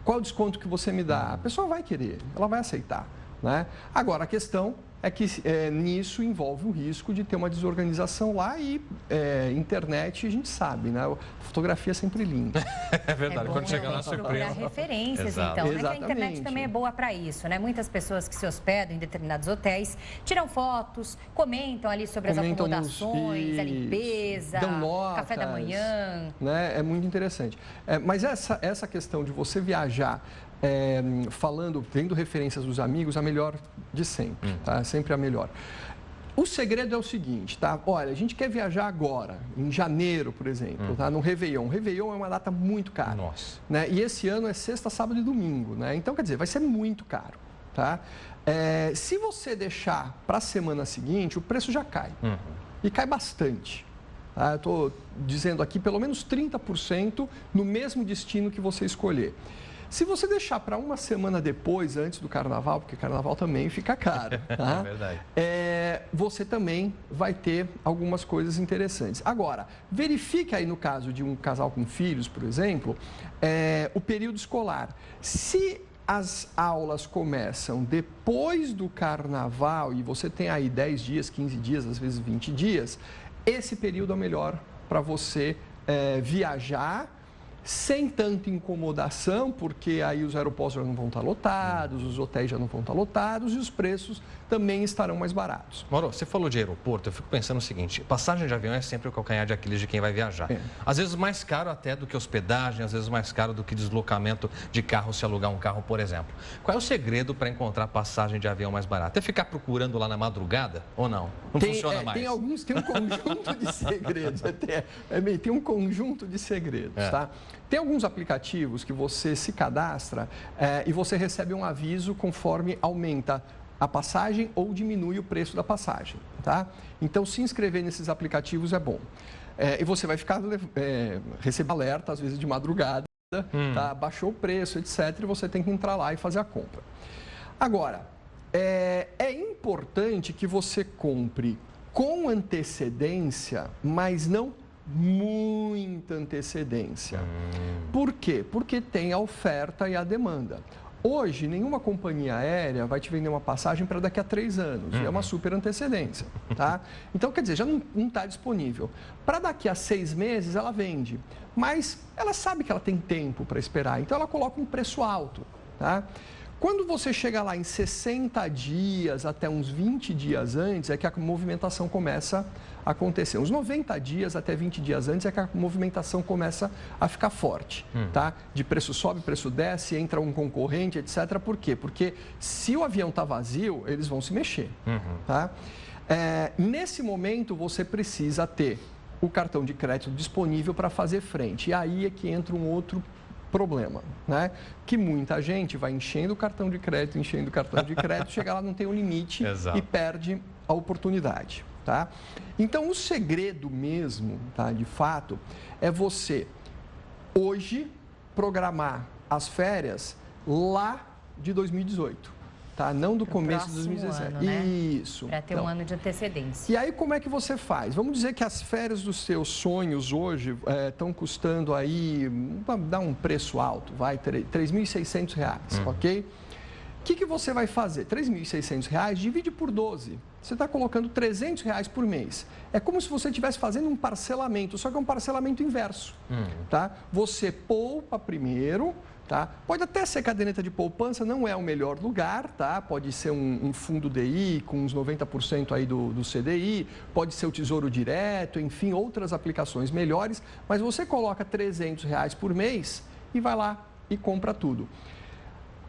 Qual o desconto que você me dá? A pessoa vai querer, ela vai aceitar, né? Agora, a questão é que nisso envolve o risco de ter uma desorganização lá e internet, a gente sabe, né? A fotografia é sempre linda. É verdade, quando chega lá, surpresa. Procurar referências, Exato. então. Né? Que a internet também é boa para isso, né? Muitas pessoas que se hospedam em determinados hotéis tiram fotos, comentam ali sobre as acomodações, a limpeza, dão notas, café da manhã. Né? É muito interessante. Mas essa questão de você viajar tendo referências dos amigos, a melhor de sempre, tá? Sempre a melhor. O segredo é o seguinte, tá? Olha, a gente quer viajar agora, em janeiro, por exemplo, tá? No Réveillon. Réveillon é uma data muito cara. Nossa. Né? E esse ano é sexta, sábado e domingo, né? Então, quer dizer, vai ser muito caro, tá? Se você deixar para a semana seguinte, o preço já cai. E cai bastante. Tá? Eu estou dizendo aqui pelo menos 30% no mesmo destino que você escolher. Se você deixar para uma semana depois, antes do carnaval, porque carnaval também fica caro, tá? É verdade. Você também vai ter algumas coisas interessantes. Agora, verifique aí no caso de um casal com filhos, por exemplo, o período escolar. Se as aulas começam depois do carnaval e você tem aí 10 dias, 15 dias, às vezes 20 dias, esse período é o melhor para você viajar sem tanta incomodação, porque aí os aeroportos já não vão estar lotados, os hotéis já não vão estar lotados e os preços também estarão mais baratos. Mauro, você falou de aeroporto, eu fico pensando o seguinte, passagem de avião é sempre o calcanhar de Aquiles de quem vai viajar. Às vezes mais caro até do que hospedagem, às vezes mais caro do que deslocamento de carro, se alugar um carro, por exemplo. Qual é o segredo para encontrar passagem de avião mais barata? É ficar procurando lá na madrugada ou não? Não funciona mais? Tem um conjunto de segredos, tem um conjunto de segredos, tá? Tem alguns aplicativos que você se cadastra e você recebe um aviso conforme aumenta a passagem ou diminui o preço da passagem, tá? Então, se inscrever nesses aplicativos é bom. E você vai ficar recebendo alerta, às vezes de madrugada, tá? Baixou o preço, etc. E você tem que entrar lá e fazer a compra. Agora, é importante que você compre com antecedência, mas não muita antecedência. Por quê? Porque tem a oferta e a demanda. Hoje, nenhuma companhia aérea vai te vender uma passagem para daqui a 3 anos. É uma super antecedência, tá? Então, quer dizer, já não está disponível. Para daqui a 6 meses, ela vende. Mas ela sabe que ela tem tempo para esperar, então ela coloca um preço alto, tá? Quando você chega lá em 60 dias, até uns 20 dias antes, é que a movimentação começa a acontecer. Uns 90 dias até 20 dias antes é que a movimentação começa a ficar forte, tá? De preço sobe, preço desce, entra um concorrente, etc. Por quê? Porque se o avião está vazio, eles vão se mexer, tá? Nesse momento, você precisa ter o cartão de crédito disponível para fazer frente. E aí é que entra um outro problema, né? Que muita gente vai enchendo o cartão de crédito, chega lá, não tem um limite e perde a oportunidade, tá? Então, o segredo mesmo, tá, de fato, é você, hoje, programar as férias lá de 2018. Tá? Não do começo de 2017. Ano, né? Isso. Para ter um ano de antecedência. E aí, como é que você faz? Vamos dizer que as férias dos seus sonhos hoje estão custando aí, vamos dar um preço alto, vai, R$ 3.600, ok? que você vai fazer? R$ 3.600, divide por 12. Você está colocando R$ 300 por mês. É como se você estivesse fazendo um parcelamento, só que é um parcelamento inverso. Tá? Você poupa primeiro, tá? Pode até ser caderneta de poupança, não é o melhor lugar, tá? Pode ser um fundo DI com uns 90% aí do CDI, pode ser o Tesouro Direto, enfim, outras aplicações melhores, mas você coloca R$ 300 por mês e vai lá e compra tudo.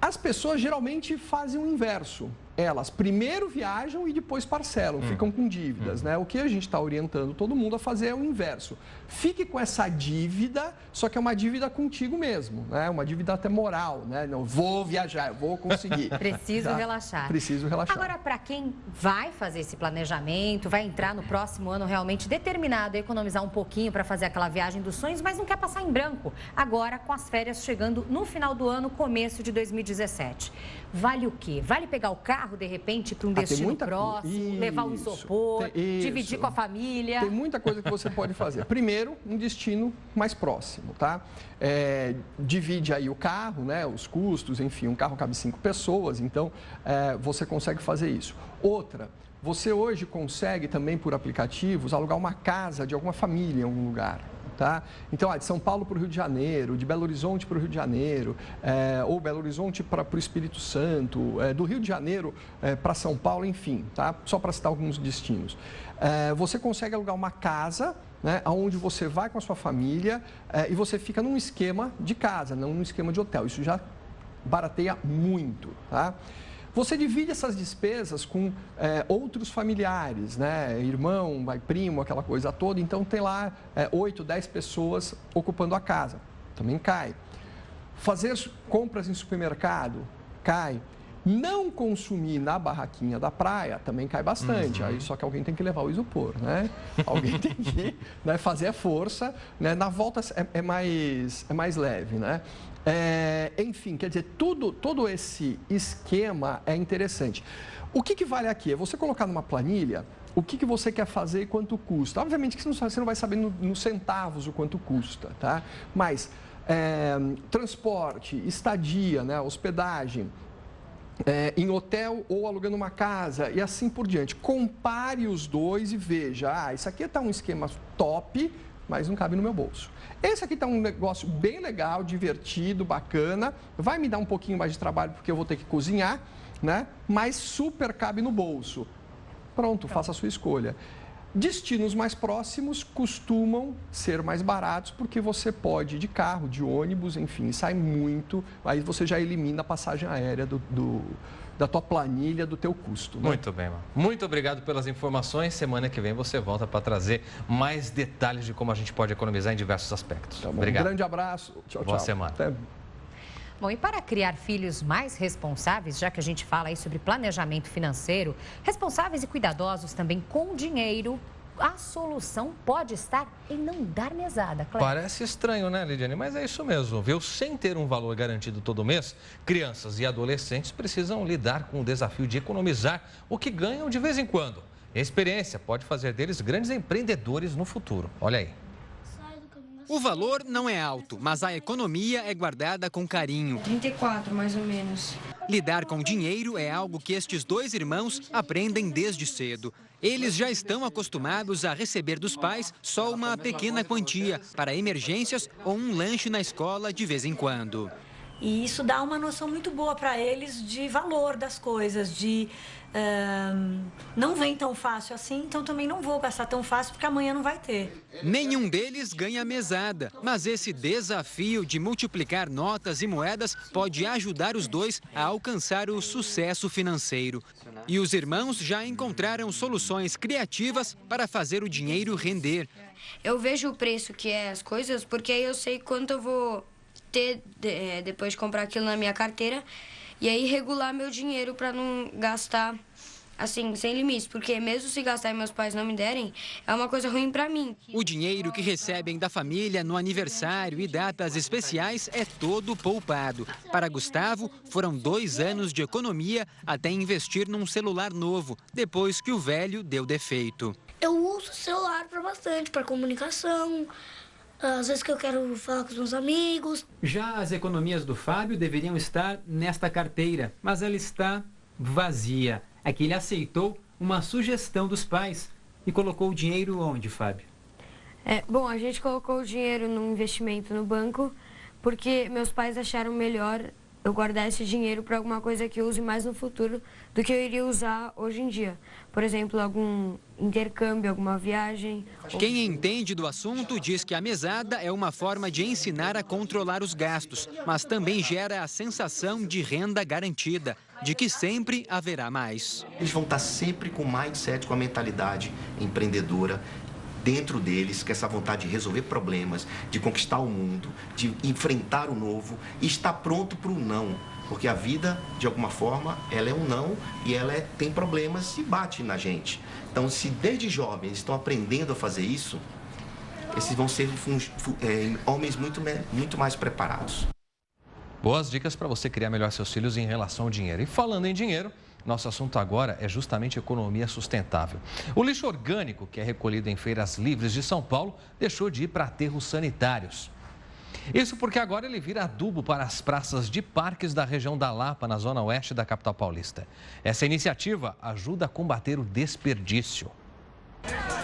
As pessoas geralmente fazem o inverso. Elas primeiro viajam e depois parcelam, ficam com dívidas, né? O que a gente está orientando todo mundo a fazer é o inverso. Fique com essa dívida, só que é uma dívida contigo mesmo, né? Uma dívida até moral, né? Não vou viajar, eu vou conseguir. Preciso relaxar. Preciso relaxar. Agora, para quem vai fazer esse planejamento, vai entrar no próximo ano realmente determinado a economizar um pouquinho para fazer aquela viagem dos sonhos, mas não quer passar em branco. Agora, com as férias chegando no final do ano, começo de 2017. Vale o quê? Vale pegar o carro, de repente, para um destino próximo, levar um isopor, dividir com a família? Tem muita coisa que você pode fazer. Primeiro, um destino mais próximo, tá? Divide aí o carro, né? Os custos, enfim, um carro cabe 5 pessoas, então você consegue fazer isso. Outra, você hoje consegue também por aplicativos alugar uma casa de alguma família em algum lugar. Tá? Então, de São Paulo para o Rio de Janeiro, de Belo Horizonte para o Rio de Janeiro, ou Belo Horizonte para o Espírito Santo, do Rio de Janeiro para São Paulo, enfim, tá? Só para citar alguns destinos. Você consegue alugar uma casa, né, onde você vai com a sua família e você fica num esquema de casa, não num esquema de hotel. Isso já barateia muito, tá? Você divide essas despesas com outros familiares, né? Irmão, primo, aquela coisa toda. Então, tem lá 8, 10 pessoas ocupando a casa. Também cai. Fazer compras em supermercado, cai. Não consumir na barraquinha da praia também cai bastante. Aí só que alguém tem que levar o isopor, né? Alguém tem que fazer a força, né? Na volta é mais leve, né? Enfim, quer dizer, todo esse esquema é interessante. O que vale aqui? É você colocar numa planilha o que você quer fazer e quanto custa. Obviamente que você não vai saber nos centavos o quanto custa, tá? Mas transporte, estadia, né? Hospedagem, em hotel ou alugando uma casa e assim por diante. Compare os dois e veja, isso aqui está um esquema top, mas não cabe no meu bolso. Esse aqui está um negócio bem legal, divertido, bacana, vai me dar um pouquinho mais de trabalho porque eu vou ter que cozinhar, né? Mas super cabe no bolso. Pronto, faça a sua escolha. Destinos mais próximos costumam ser mais baratos porque você pode ir de carro, de ônibus, enfim, sai muito, aí você já elimina a passagem aérea da tua planilha, do teu custo. Né? Muito bem, mano. Muito obrigado pelas informações. Semana que vem você volta para trazer mais detalhes de como a gente pode economizar em diversos aspectos. Tá bom. Obrigado. Um grande abraço. Tchau, Boa tchau. semana. Até. Bom, e para criar filhos mais responsáveis, já que a gente fala aí sobre planejamento financeiro, responsáveis e cuidadosos também com dinheiro, a solução pode estar em não dar mesada, Cléber. Parece estranho, né, Lidiane? Mas é isso mesmo, viu? Sem ter um valor garantido todo mês, crianças e adolescentes precisam lidar com o desafio de economizar o que ganham de vez em quando. A experiência pode fazer deles grandes empreendedores no futuro. Olha aí. O valor não é alto, mas a economia é guardada com carinho. 34, mais ou menos. Lidar com dinheiro é algo que estes dois irmãos aprendem desde cedo. Eles já estão acostumados a receber dos pais só uma pequena quantia para emergências ou um lanche na escola de vez em quando. E isso dá uma noção muito boa para eles de valor das coisas, de não vem tão fácil assim, então também não vou gastar tão fácil porque amanhã não vai ter. Nenhum deles ganha mesada, mas esse desafio de multiplicar notas e moedas pode ajudar os dois a alcançar o sucesso financeiro. E os irmãos já encontraram soluções criativas para fazer o dinheiro render. Eu vejo o preço que é as coisas, porque aí eu sei quanto eu vou ter depois de comprar aquilo na minha carteira e aí regular meu dinheiro para não gastar assim, sem limites, porque mesmo se gastar e meus pais não me derem, é uma coisa ruim para mim. O dinheiro que recebem da família no aniversário e datas especiais é todo poupado. Para Gustavo, foram 2 anos de economia até investir num celular novo, depois que o velho deu defeito. Eu uso o celular para bastante, para comunicação, Às vezes que eu quero falar com os meus amigos. Já as economias do Fábio deveriam estar nesta carteira, mas ela está vazia. É que ele aceitou uma sugestão dos pais e colocou o dinheiro onde, Fábio? Bom, a gente colocou o dinheiro num investimento no banco porque meus pais acharam melhor eu guardar esse dinheiro para alguma coisa que eu use mais no futuro do que eu iria usar hoje em dia. Por exemplo, algum intercâmbio, alguma viagem. Quem entende do assunto diz que a mesada é uma forma de ensinar a controlar os gastos, mas também gera a sensação de renda garantida, de que sempre haverá mais. Eles vão estar sempre com o mindset, com a mentalidade empreendedora dentro deles, que essa vontade de resolver problemas, de conquistar o mundo, de enfrentar o novo e estar pronto para o não. Porque a vida, de alguma forma, ela é um não e ela tem problemas e bate na gente. Então, se desde jovens estão aprendendo a fazer isso, esses vão ser homens muito mais preparados. Boas dicas para você criar melhor seus filhos em relação ao dinheiro. E falando em dinheiro, nosso assunto agora é justamente economia sustentável. O lixo orgânico, que é recolhido em feiras livres de São Paulo, deixou de ir para aterros sanitários. Isso porque agora ele vira adubo para as praças de parques da região da Lapa, na zona oeste da capital paulista. Essa iniciativa ajuda a combater o desperdício.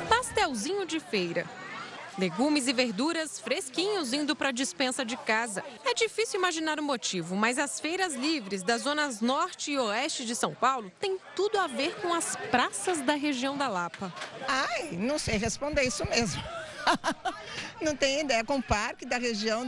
Pastelzinho de feira. Legumes e verduras fresquinhos indo para a despensa de casa. É difícil imaginar o motivo, mas as feiras livres das zonas norte e oeste de São Paulo têm tudo a ver com as praças da região da Lapa. Ai, não sei responder isso mesmo. Não tenho ideia, com o parque da região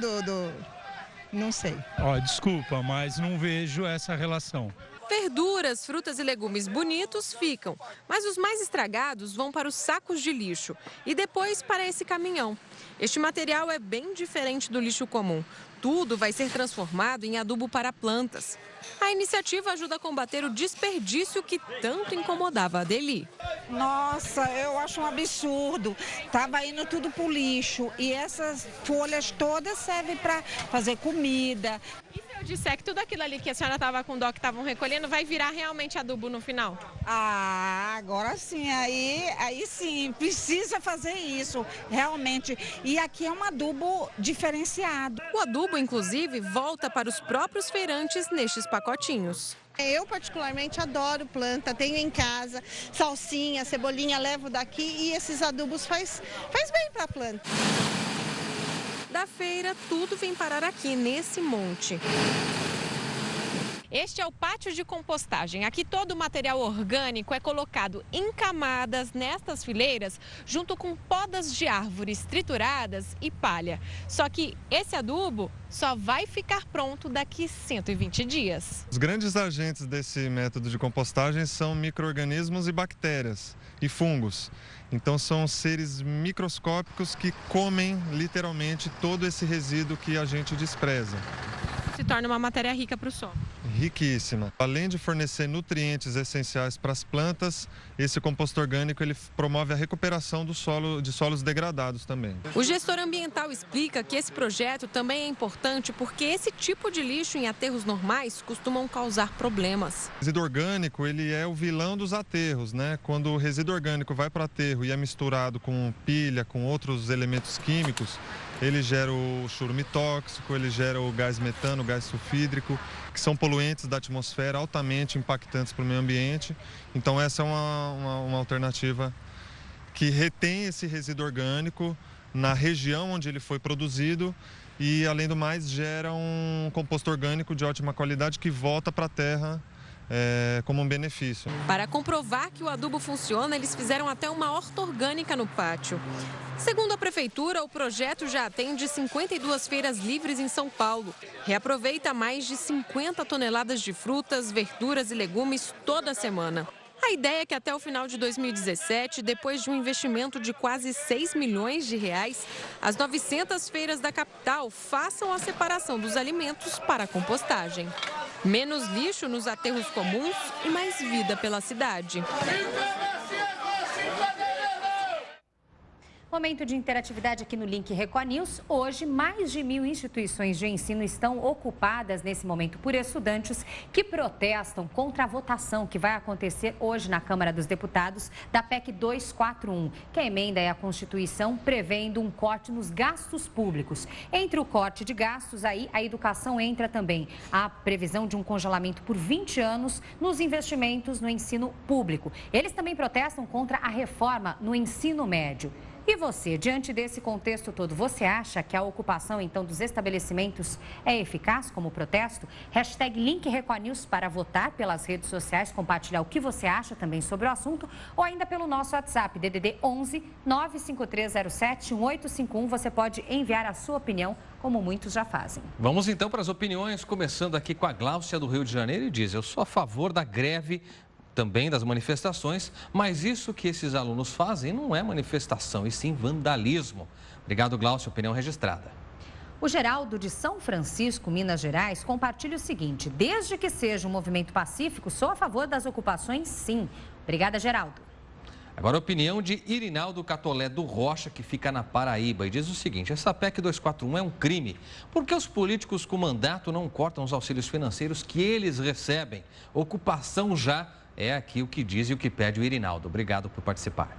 não sei. Desculpa, mas não vejo essa relação. Verduras, frutas e legumes bonitos ficam, mas os mais estragados vão para os sacos de lixo e depois para esse caminhão. Este material é bem diferente do lixo comum. Tudo vai ser transformado em adubo para plantas. A iniciativa ajuda a combater o desperdício que tanto incomodava a Adeli. Nossa, eu acho um absurdo. Tava indo tudo pro lixo e essas folhas todas servem para fazer comida. E se eu disser que tudo aquilo ali que a senhora estava com dó que estavam recolhendo vai virar realmente adubo no final? Agora sim, aí sim, precisa fazer isso, realmente. E aqui é um adubo diferenciado. O adubo, inclusive, volta para os próprios feirantes nestes pacotinhos. Eu particularmente adoro planta, tenho em casa salsinha, cebolinha, levo daqui e esses adubos faz bem para a planta. Da feira, tudo vem parar aqui, nesse monte. Este é o pátio de compostagem. Aqui todo o material orgânico é colocado em camadas nestas fileiras, junto com podas de árvores trituradas e palha. Só que esse adubo só vai ficar pronto daqui 120 dias. Os grandes agentes desse método de compostagem são micro-organismos e bactérias e fungos. Então são seres microscópicos que comem literalmente todo esse resíduo que a gente despreza. Se torna uma matéria rica para o solo. Riquíssima. Além de fornecer nutrientes essenciais para as plantas, esse composto orgânico ele promove a recuperação de solos degradados também. O gestor ambiental explica que esse projeto também é importante porque esse tipo de lixo em aterros normais costumam causar problemas. O resíduo orgânico ele é o vilão dos aterros, né? Quando o resíduo orgânico vai para o aterro e é misturado com pilha, com outros elementos químicos, ele gera o churume tóxico, ele gera o gás metano, o gás sulfídrico, que são poluentes da atmosfera altamente impactantes para o meio ambiente. Então essa é uma alternativa que retém esse resíduo orgânico na região onde ele foi produzido e, além do mais, gera um composto orgânico de ótima qualidade que volta para a terra como um benefício. Para comprovar que o adubo funciona, eles fizeram até uma horta orgânica no pátio. Segundo a prefeitura, o projeto já atende 52 feiras livres em São Paulo. Reaproveita mais de 50 toneladas de frutas, verduras e legumes toda semana. A ideia é que até o final de 2017, depois de um investimento de quase 6 milhões de reais, as 900 feiras da capital façam a separação dos alimentos para a compostagem. Menos lixo nos aterros comuns e mais vida pela cidade. Momento de interatividade aqui no Link Record News. Hoje, mais de 1.000 instituições de ensino estão ocupadas nesse momento por estudantes que protestam contra a votação que vai acontecer hoje na Câmara dos Deputados da PEC 241, que a emenda é a Constituição prevendo um corte nos gastos públicos. Entre o corte de gastos, aí a educação entra também. A previsão de um congelamento por 20 anos nos investimentos no ensino público. Eles também protestam contra a reforma no ensino médio. E você, diante desse contexto todo, você acha que a ocupação, então, dos estabelecimentos é eficaz como protesto? Hashtag Link Record News para votar pelas redes sociais, compartilhar o que você acha também sobre o assunto, ou ainda pelo nosso WhatsApp, DDD 11 95307 1851. Você pode enviar a sua opinião, como muitos já fazem. Vamos então para as opiniões, começando aqui com a Gláucia do Rio de Janeiro, e diz: eu sou a favor da greve, também das manifestações, mas isso que esses alunos fazem não é manifestação, e sim vandalismo. Obrigado, Glaucio, opinião registrada. O Geraldo de São Francisco, Minas Gerais, compartilha o seguinte: desde que seja um movimento pacífico, sou a favor das ocupações, sim. Obrigada, Geraldo. Agora a opinião de Irinaldo Catolé do Rocha, que fica na Paraíba, e diz o seguinte: essa PEC 241 é um crime. Por que os políticos com mandato não cortam os auxílios financeiros que eles recebem? Ocupação já é aqui o que diz e o que pede o Irinaldo. Obrigado por participar.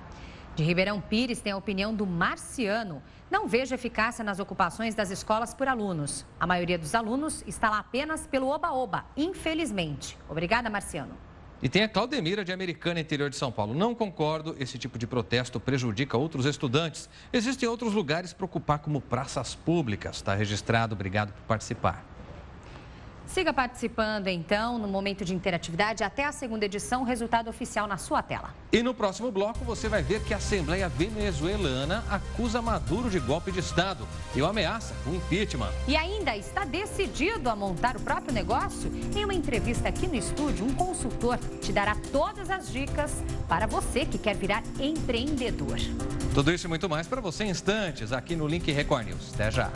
De Ribeirão Pires tem a opinião do Marciano. Não vejo eficácia nas ocupações das escolas por alunos. A maioria dos alunos está lá apenas pelo oba-oba, infelizmente. Obrigada, Marciano. E tem a Claudemira de Americana, interior de São Paulo. Não concordo, esse tipo de protesto prejudica outros estudantes. Existem outros lugares para ocupar, como praças públicas. Está registrado, obrigado por participar. Siga participando, então, no momento de interatividade, até a segunda edição, resultado oficial na sua tela. E no próximo bloco você vai ver que a Assembleia Venezuelana acusa Maduro de golpe de Estado e o ameaça com impeachment. E ainda está decidido a montar o próprio negócio? Em uma entrevista aqui no estúdio, um consultor te dará todas as dicas para você que quer virar empreendedor. Tudo isso e muito mais para você em instantes, aqui no Link Record News. Até já.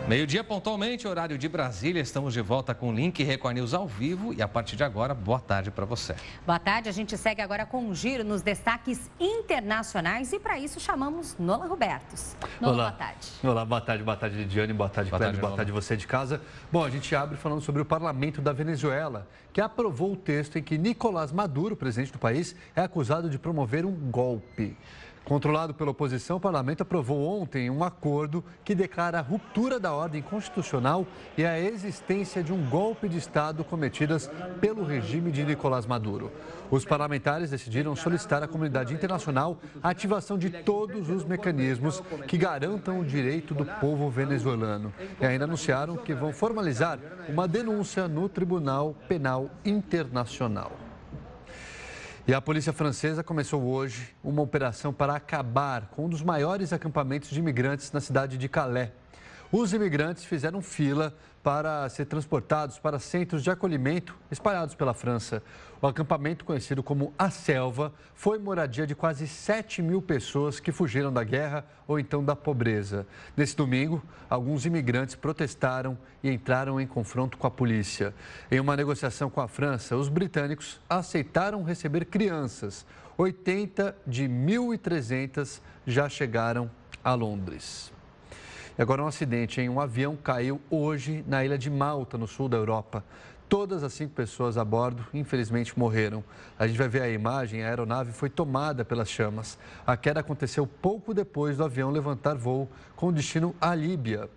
Meio-dia pontualmente, horário de Brasília. Estamos de volta com o Link Record News ao vivo e a partir de agora, boa tarde para você. Boa tarde, a gente segue agora com um giro nos destaques internacionais e para isso chamamos Nolan Robertos. Nolan, boa tarde. Olá, boa tarde Lidiane, boa tarde Cléber, boa tarde você de casa. Bom, a gente abre falando sobre o parlamento da Venezuela, que aprovou o texto em que Nicolás Maduro, presidente do país, é acusado de promover um golpe. Controlado pela oposição, o parlamento aprovou ontem um acordo que declara a ruptura da ordem constitucional e a existência de um golpe de Estado cometidas pelo regime de Nicolás Maduro. Os parlamentares decidiram solicitar à comunidade internacional a ativação de todos os mecanismos que garantam o direito do povo venezuelano. E ainda anunciaram que vão formalizar uma denúncia no Tribunal Penal Internacional. E a polícia francesa começou hoje uma operação para acabar com um dos maiores acampamentos de imigrantes na cidade de Calais. Os imigrantes fizeram fila para ser transportados para centros de acolhimento espalhados pela França. O acampamento, conhecido como A Selva, foi moradia de quase 7.000 pessoas que fugiram da guerra ou então da pobreza. Nesse domingo, alguns imigrantes protestaram e entraram em confronto com a polícia. Em uma negociação com a França, os britânicos aceitaram receber crianças. 80 de 1.300 já chegaram a Londres. E agora um acidente, hein? Um avião caiu hoje na ilha de Malta, no sul da Europa. Todas as 5 pessoas a bordo, infelizmente, morreram. A gente vai ver a imagem, a aeronave foi tomada pelas chamas. A queda aconteceu pouco depois do avião levantar voo com destino à Líbia.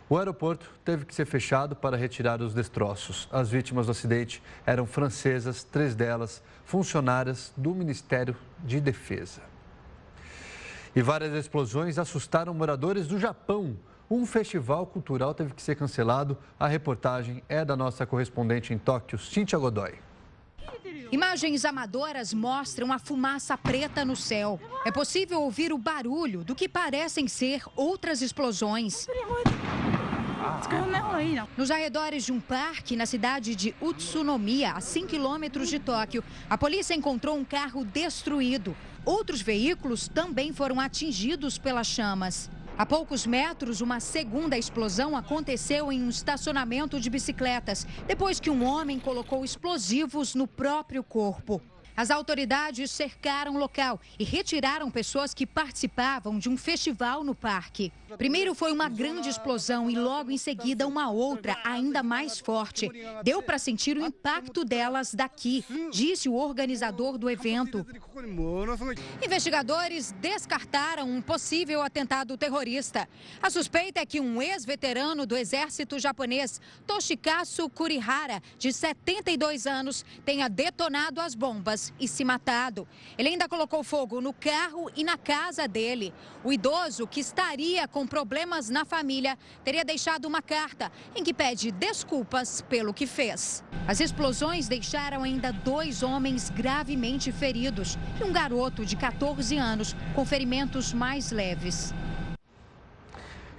O aeroporto teve que ser fechado para retirar os destroços. As vítimas do acidente eram francesas, 3 delas funcionárias do Ministério de Defesa. E várias explosões assustaram moradores do Japão. Um festival cultural teve que ser cancelado. A reportagem é da nossa correspondente em Tóquio, Cíntia Godoy. Imagens amadoras mostram a fumaça preta no céu. É possível ouvir o barulho do que parecem ser outras explosões. Nos arredores de um parque na cidade de Utsunomiya, a 5 quilômetros de Tóquio, a polícia encontrou um carro destruído. Outros veículos também foram atingidos pelas chamas. A poucos metros, uma segunda explosão aconteceu em um estacionamento de bicicletas, depois que um homem colocou explosivos no próprio corpo. As autoridades cercaram o local e retiraram pessoas que participavam de um festival no parque. Primeiro foi uma grande explosão e logo em seguida uma outra, ainda mais forte. Deu para sentir o impacto delas daqui, disse o organizador do evento. Investigadores descartaram um possível atentado terrorista. A suspeita é que um ex-veterano do exército japonês, Toshikazu Kurihara, de 72 anos, tenha detonado as bombas e se matado. Ele ainda colocou fogo no carro e na casa dele. O idoso, que estaria com problemas na família, teria deixado uma carta em que pede desculpas pelo que fez. As explosões deixaram ainda 2 homens gravemente feridos e um garoto de 14 anos com ferimentos mais leves.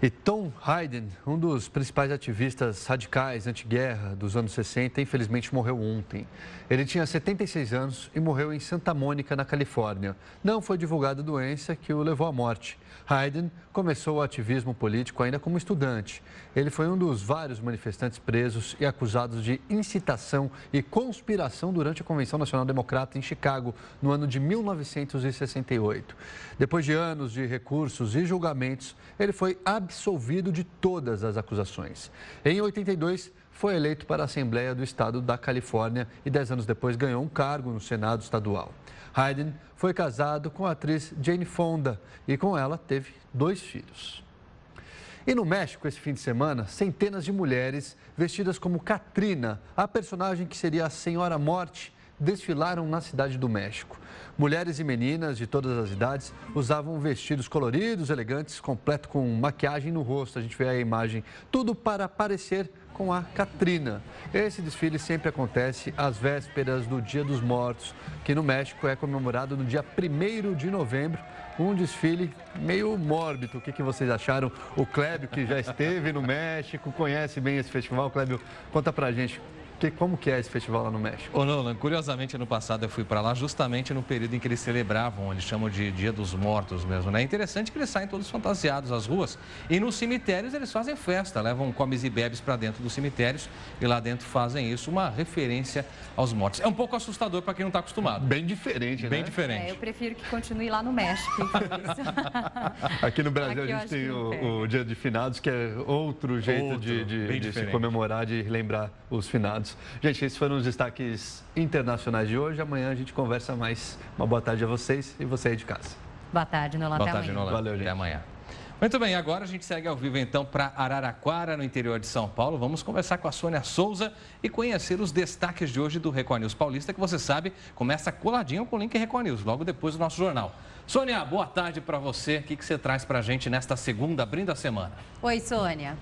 E Tom Hayden, um dos principais ativistas radicais anti-guerra dos anos 60, infelizmente morreu ontem. Ele tinha 76 anos e morreu em Santa Mônica, na Califórnia. Não foi divulgada a doença que o levou à morte. Hayden começou o ativismo político ainda como estudante. Ele foi um dos vários manifestantes presos e acusados de incitação e conspiração durante a Convenção Nacional Democrata em Chicago, no ano de 1968. Depois de anos de recursos e julgamentos, ele foi absolvido de todas as acusações. Em 82, foi eleito para a Assembleia do Estado da Califórnia e 10 anos depois ganhou um cargo no Senado Estadual. Hayden foi casado com a atriz Jane Fonda e com ela teve 2 filhos. E no México, esse fim de semana, centenas de mulheres vestidas como Katrina, a personagem que seria a Senhora Morte, desfilaram na cidade do México. Mulheres e meninas de todas as idades usavam vestidos coloridos, elegantes, completo com maquiagem no rosto. A gente vê a imagem, tudo para parecer com a Katrina. Esse desfile sempre acontece às vésperas do Dia dos Mortos, que no México é comemorado no dia 1º de novembro. Um desfile meio mórbido. O que vocês acharam? O Clébio, que já esteve no México, conhece bem esse festival. Clébio, conta pra gente. Como que é esse festival lá no México? Ô Nolan, curiosamente, ano passado eu fui para lá justamente no período em que eles celebravam, eles chamam de Dia dos Mortos mesmo, né? É interessante que eles saem todos fantasiados às ruas e nos cemitérios eles fazem festa, levam comes e bebes para dentro dos cemitérios e lá dentro fazem isso, uma referência aos mortos. É um pouco assustador para quem não está acostumado. Bem diferente, né? Bem diferente. Eu prefiro que continue lá no México. Aqui no Brasil aqui a gente tem o Dia de Finados, que é outro jeito de se comemorar, de lembrar os finados. Gente, esses foram os destaques internacionais de hoje. Amanhã a gente conversa mais. Uma boa tarde a vocês e você aí de casa. Boa tarde, Nolan. Boa tarde, Nolan. Valeu, gente. Até amanhã. Muito bem, agora a gente segue ao vivo então para Araraquara, no interior de São Paulo. Vamos conversar com a Sônia Souza e conhecer os destaques de hoje do Record News Paulista, que você sabe, começa coladinho com o link Record News, logo depois do nosso jornal. Sônia, boa tarde para você. O que você traz para a gente nesta segunda, abrindo a semana? Oi, Sônia.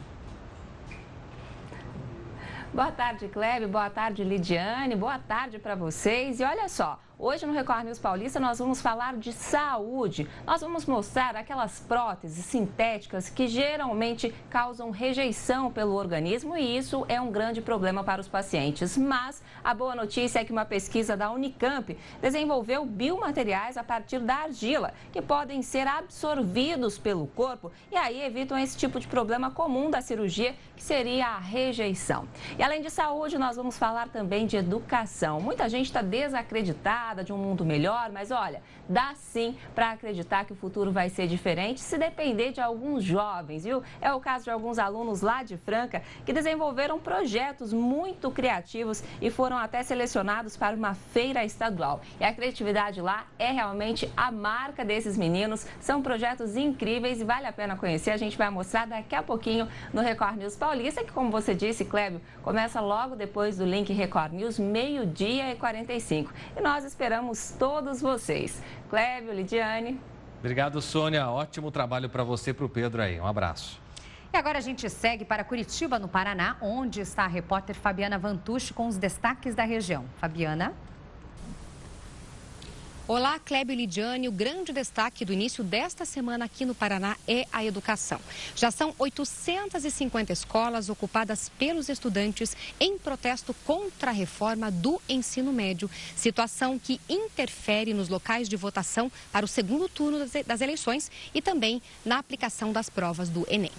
Boa tarde, Clébio. Boa tarde, Lidiane. Boa tarde para vocês. E olha só, hoje no Record News Paulista nós vamos falar de saúde. Nós vamos mostrar aquelas próteses sintéticas que geralmente causam rejeição pelo organismo e isso é um grande problema para os pacientes. Mas a boa notícia é que uma pesquisa da Unicamp desenvolveu biomateriais a partir da argila, que podem ser absorvidos pelo corpo e aí evitam esse tipo de problema comum da cirurgia, que seria a rejeição. E além de saúde, nós vamos falar também de educação. Muita gente está desacreditada de um mundo melhor, mas olha, dá sim para acreditar que o futuro vai ser diferente se depender de alguns jovens, viu? É o caso de alguns alunos lá de Franca que desenvolveram projetos muito criativos e foram até selecionados para uma feira estadual. E a criatividade lá é realmente a marca desses meninos. São projetos incríveis e vale a pena conhecer. A gente vai mostrar daqui a pouquinho no Record News Paulista, que, como você disse, Clébio, começa logo depois do link Record News, 12h45. E nós esperamos todos vocês. Clébio, Lidiane. Obrigado, Sônia. Ótimo trabalho para você e para o Pedro aí. Um abraço. E agora a gente segue para Curitiba, no Paraná, onde está a repórter Fabiana Vantucci com os destaques da região. Fabiana. Olá, Clébio e Lidiane. O grande destaque do início desta semana aqui no Paraná é a educação. Já são 850 escolas ocupadas pelos estudantes em protesto contra a reforma do ensino médio, situação que interfere nos locais de votação para o segundo turno das eleições e também na aplicação das provas do Enem.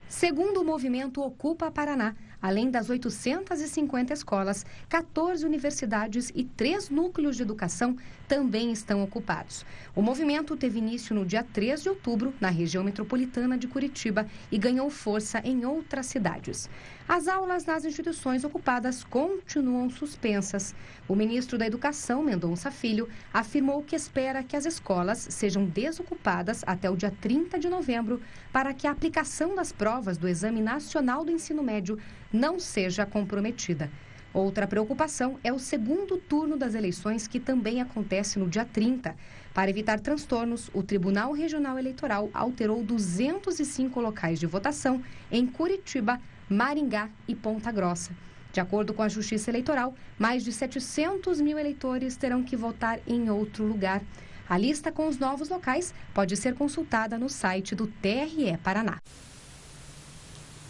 Segundo o movimento Ocupa Paraná, além das 850 escolas, 14 universidades e 3 núcleos de educação também estão ocupados. O movimento teve início no dia 3 de outubro, na região metropolitana de Curitiba, e ganhou força em outras cidades. As aulas nas instituições ocupadas continuam suspensas. O ministro da Educação, Mendonça Filho, afirmou que espera que as escolas sejam desocupadas até o dia 30 de novembro para que a aplicação das provas do Exame Nacional do Ensino Médio não seja comprometida. Outra preocupação é o segundo turno das eleições, que também acontece no dia 30. Para evitar transtornos, o Tribunal Regional Eleitoral alterou 205 locais de votação em Curitiba, Maringá e Ponta Grossa. De acordo com a Justiça Eleitoral, mais de 700 mil eleitores terão que votar em outro lugar. A lista com os novos locais pode ser consultada no site do TRE Paraná.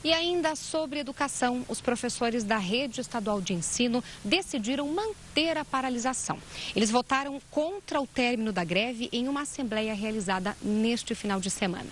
E ainda sobre educação, os professores da rede estadual de ensino decidiram manter a paralisação. Eles votaram contra o término da greve em uma assembleia realizada neste final de semana.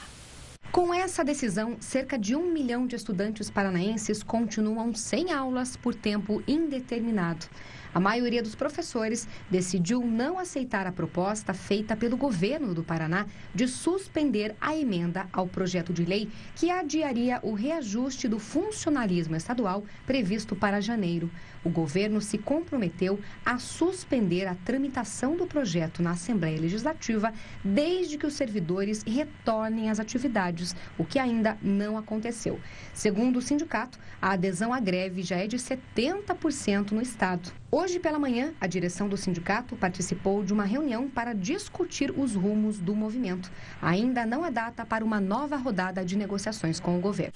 Com essa decisão, cerca de 1 milhão de estudantes paranaenses continuam sem aulas por tempo indeterminado. A maioria dos professores decidiu não aceitar a proposta feita pelo governo do Paraná de suspender a emenda ao projeto de lei que adiaria o reajuste do funcionalismo estadual previsto para janeiro. O governo se comprometeu a suspender a tramitação do projeto na Assembleia Legislativa desde que os servidores retornem às atividades, o que ainda não aconteceu. Segundo o sindicato, a adesão à greve já é de 70% no estado. Hoje pela manhã, a direção do sindicato participou de uma reunião para discutir os rumos do movimento. Ainda não há data para uma nova rodada de negociações com o governo.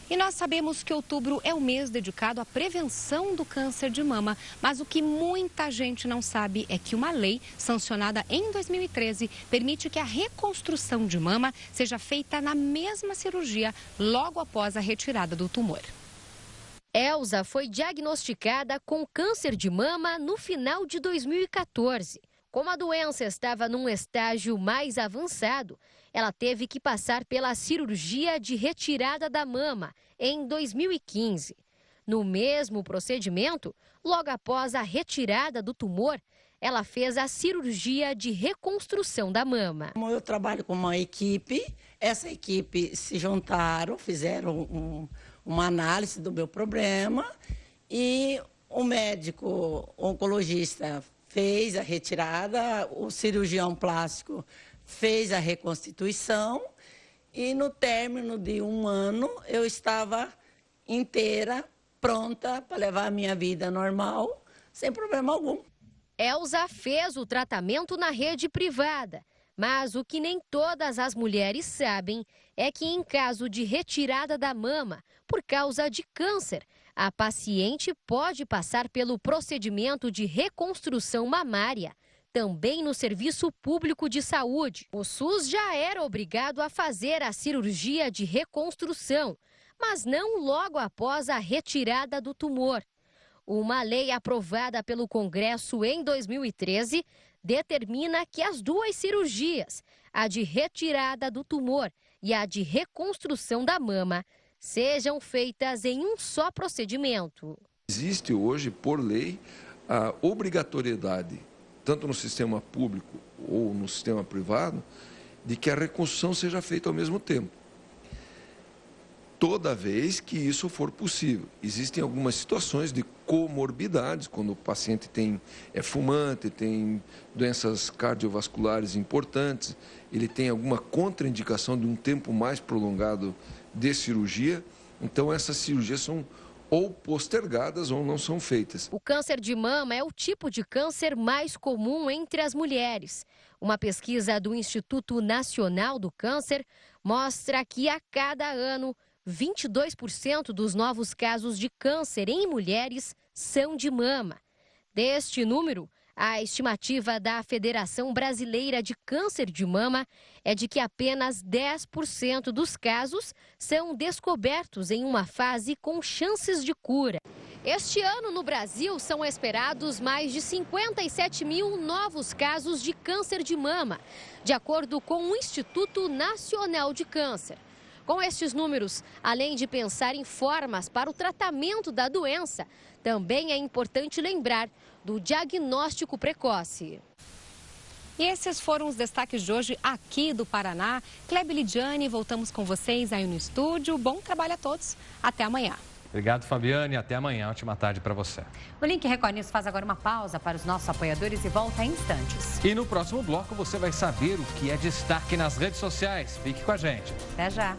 E nós sabemos que outubro é o mês dedicado à prevenção do câncer de mama, mas o que muita gente não sabe é que uma lei sancionada em 2013 permite que a reconstrução de mama seja feita na mesma cirurgia logo após a retirada do tumor. Elza foi diagnosticada com câncer de mama no final de 2014. Como a doença estava num estágio mais avançado, ela teve que passar pela cirurgia de retirada da mama em 2015. No mesmo procedimento, logo após a retirada do tumor, ela fez a cirurgia de reconstrução da mama. Eu trabalho com uma equipe, essa equipe se juntaram, fizeram uma análise do meu problema e o médico oncologista fez a retirada, o cirurgião plástico fez a reconstituição e no término de 1 ano eu estava inteira, pronta para levar a minha vida normal, sem problema algum. Elza fez o tratamento na rede privada, mas o que nem todas as mulheres sabem é que em caso de retirada da mama por causa de câncer, a paciente pode passar pelo procedimento de reconstrução mamária, também no Serviço Público de Saúde. O SUS já era obrigado a fazer a cirurgia de reconstrução, mas não logo após a retirada do tumor. Uma lei aprovada pelo Congresso em 2013 determina que as duas cirurgias, a de retirada do tumor e a de reconstrução da mama, sejam feitas em um só procedimento. Existe hoje, por lei, a obrigatoriedade, tanto no sistema público ou no sistema privado, de que a reconstrução seja feita ao mesmo tempo. Toda vez que isso for possível. Existem algumas situações de comorbidades, quando o paciente é fumante, tem doenças cardiovasculares importantes, ele tem alguma contraindicação de um tempo mais prolongado de cirurgia, então essas cirurgias são ou postergadas ou não são feitas. O câncer de mama é o tipo de câncer mais comum entre as mulheres. Uma pesquisa do Instituto Nacional do Câncer mostra que a cada ano 22% dos novos casos de câncer em mulheres são de mama. Deste número, A estimativa da Federação Brasileira de Câncer de Mama é de que apenas 10% dos casos são descobertos em uma fase com chances de cura. Este ano, no Brasil, são esperados mais de 57 mil novos casos de câncer de mama, de acordo com o Instituto Nacional de Câncer. Com estes números, além de pensar em formas para o tratamento da doença, também é importante lembrar do diagnóstico precoce. E esses foram os destaques de hoje aqui do Paraná. Kleber e Lidiane, voltamos com vocês aí no estúdio. Bom trabalho a todos. Até amanhã. Obrigado, Fabiane. Até amanhã. Ótima tarde para você. O Link Record News faz agora uma pausa para os nossos apoiadores e volta em instantes. E no próximo bloco você vai saber o que é destaque nas redes sociais. Fique com a gente. Até já.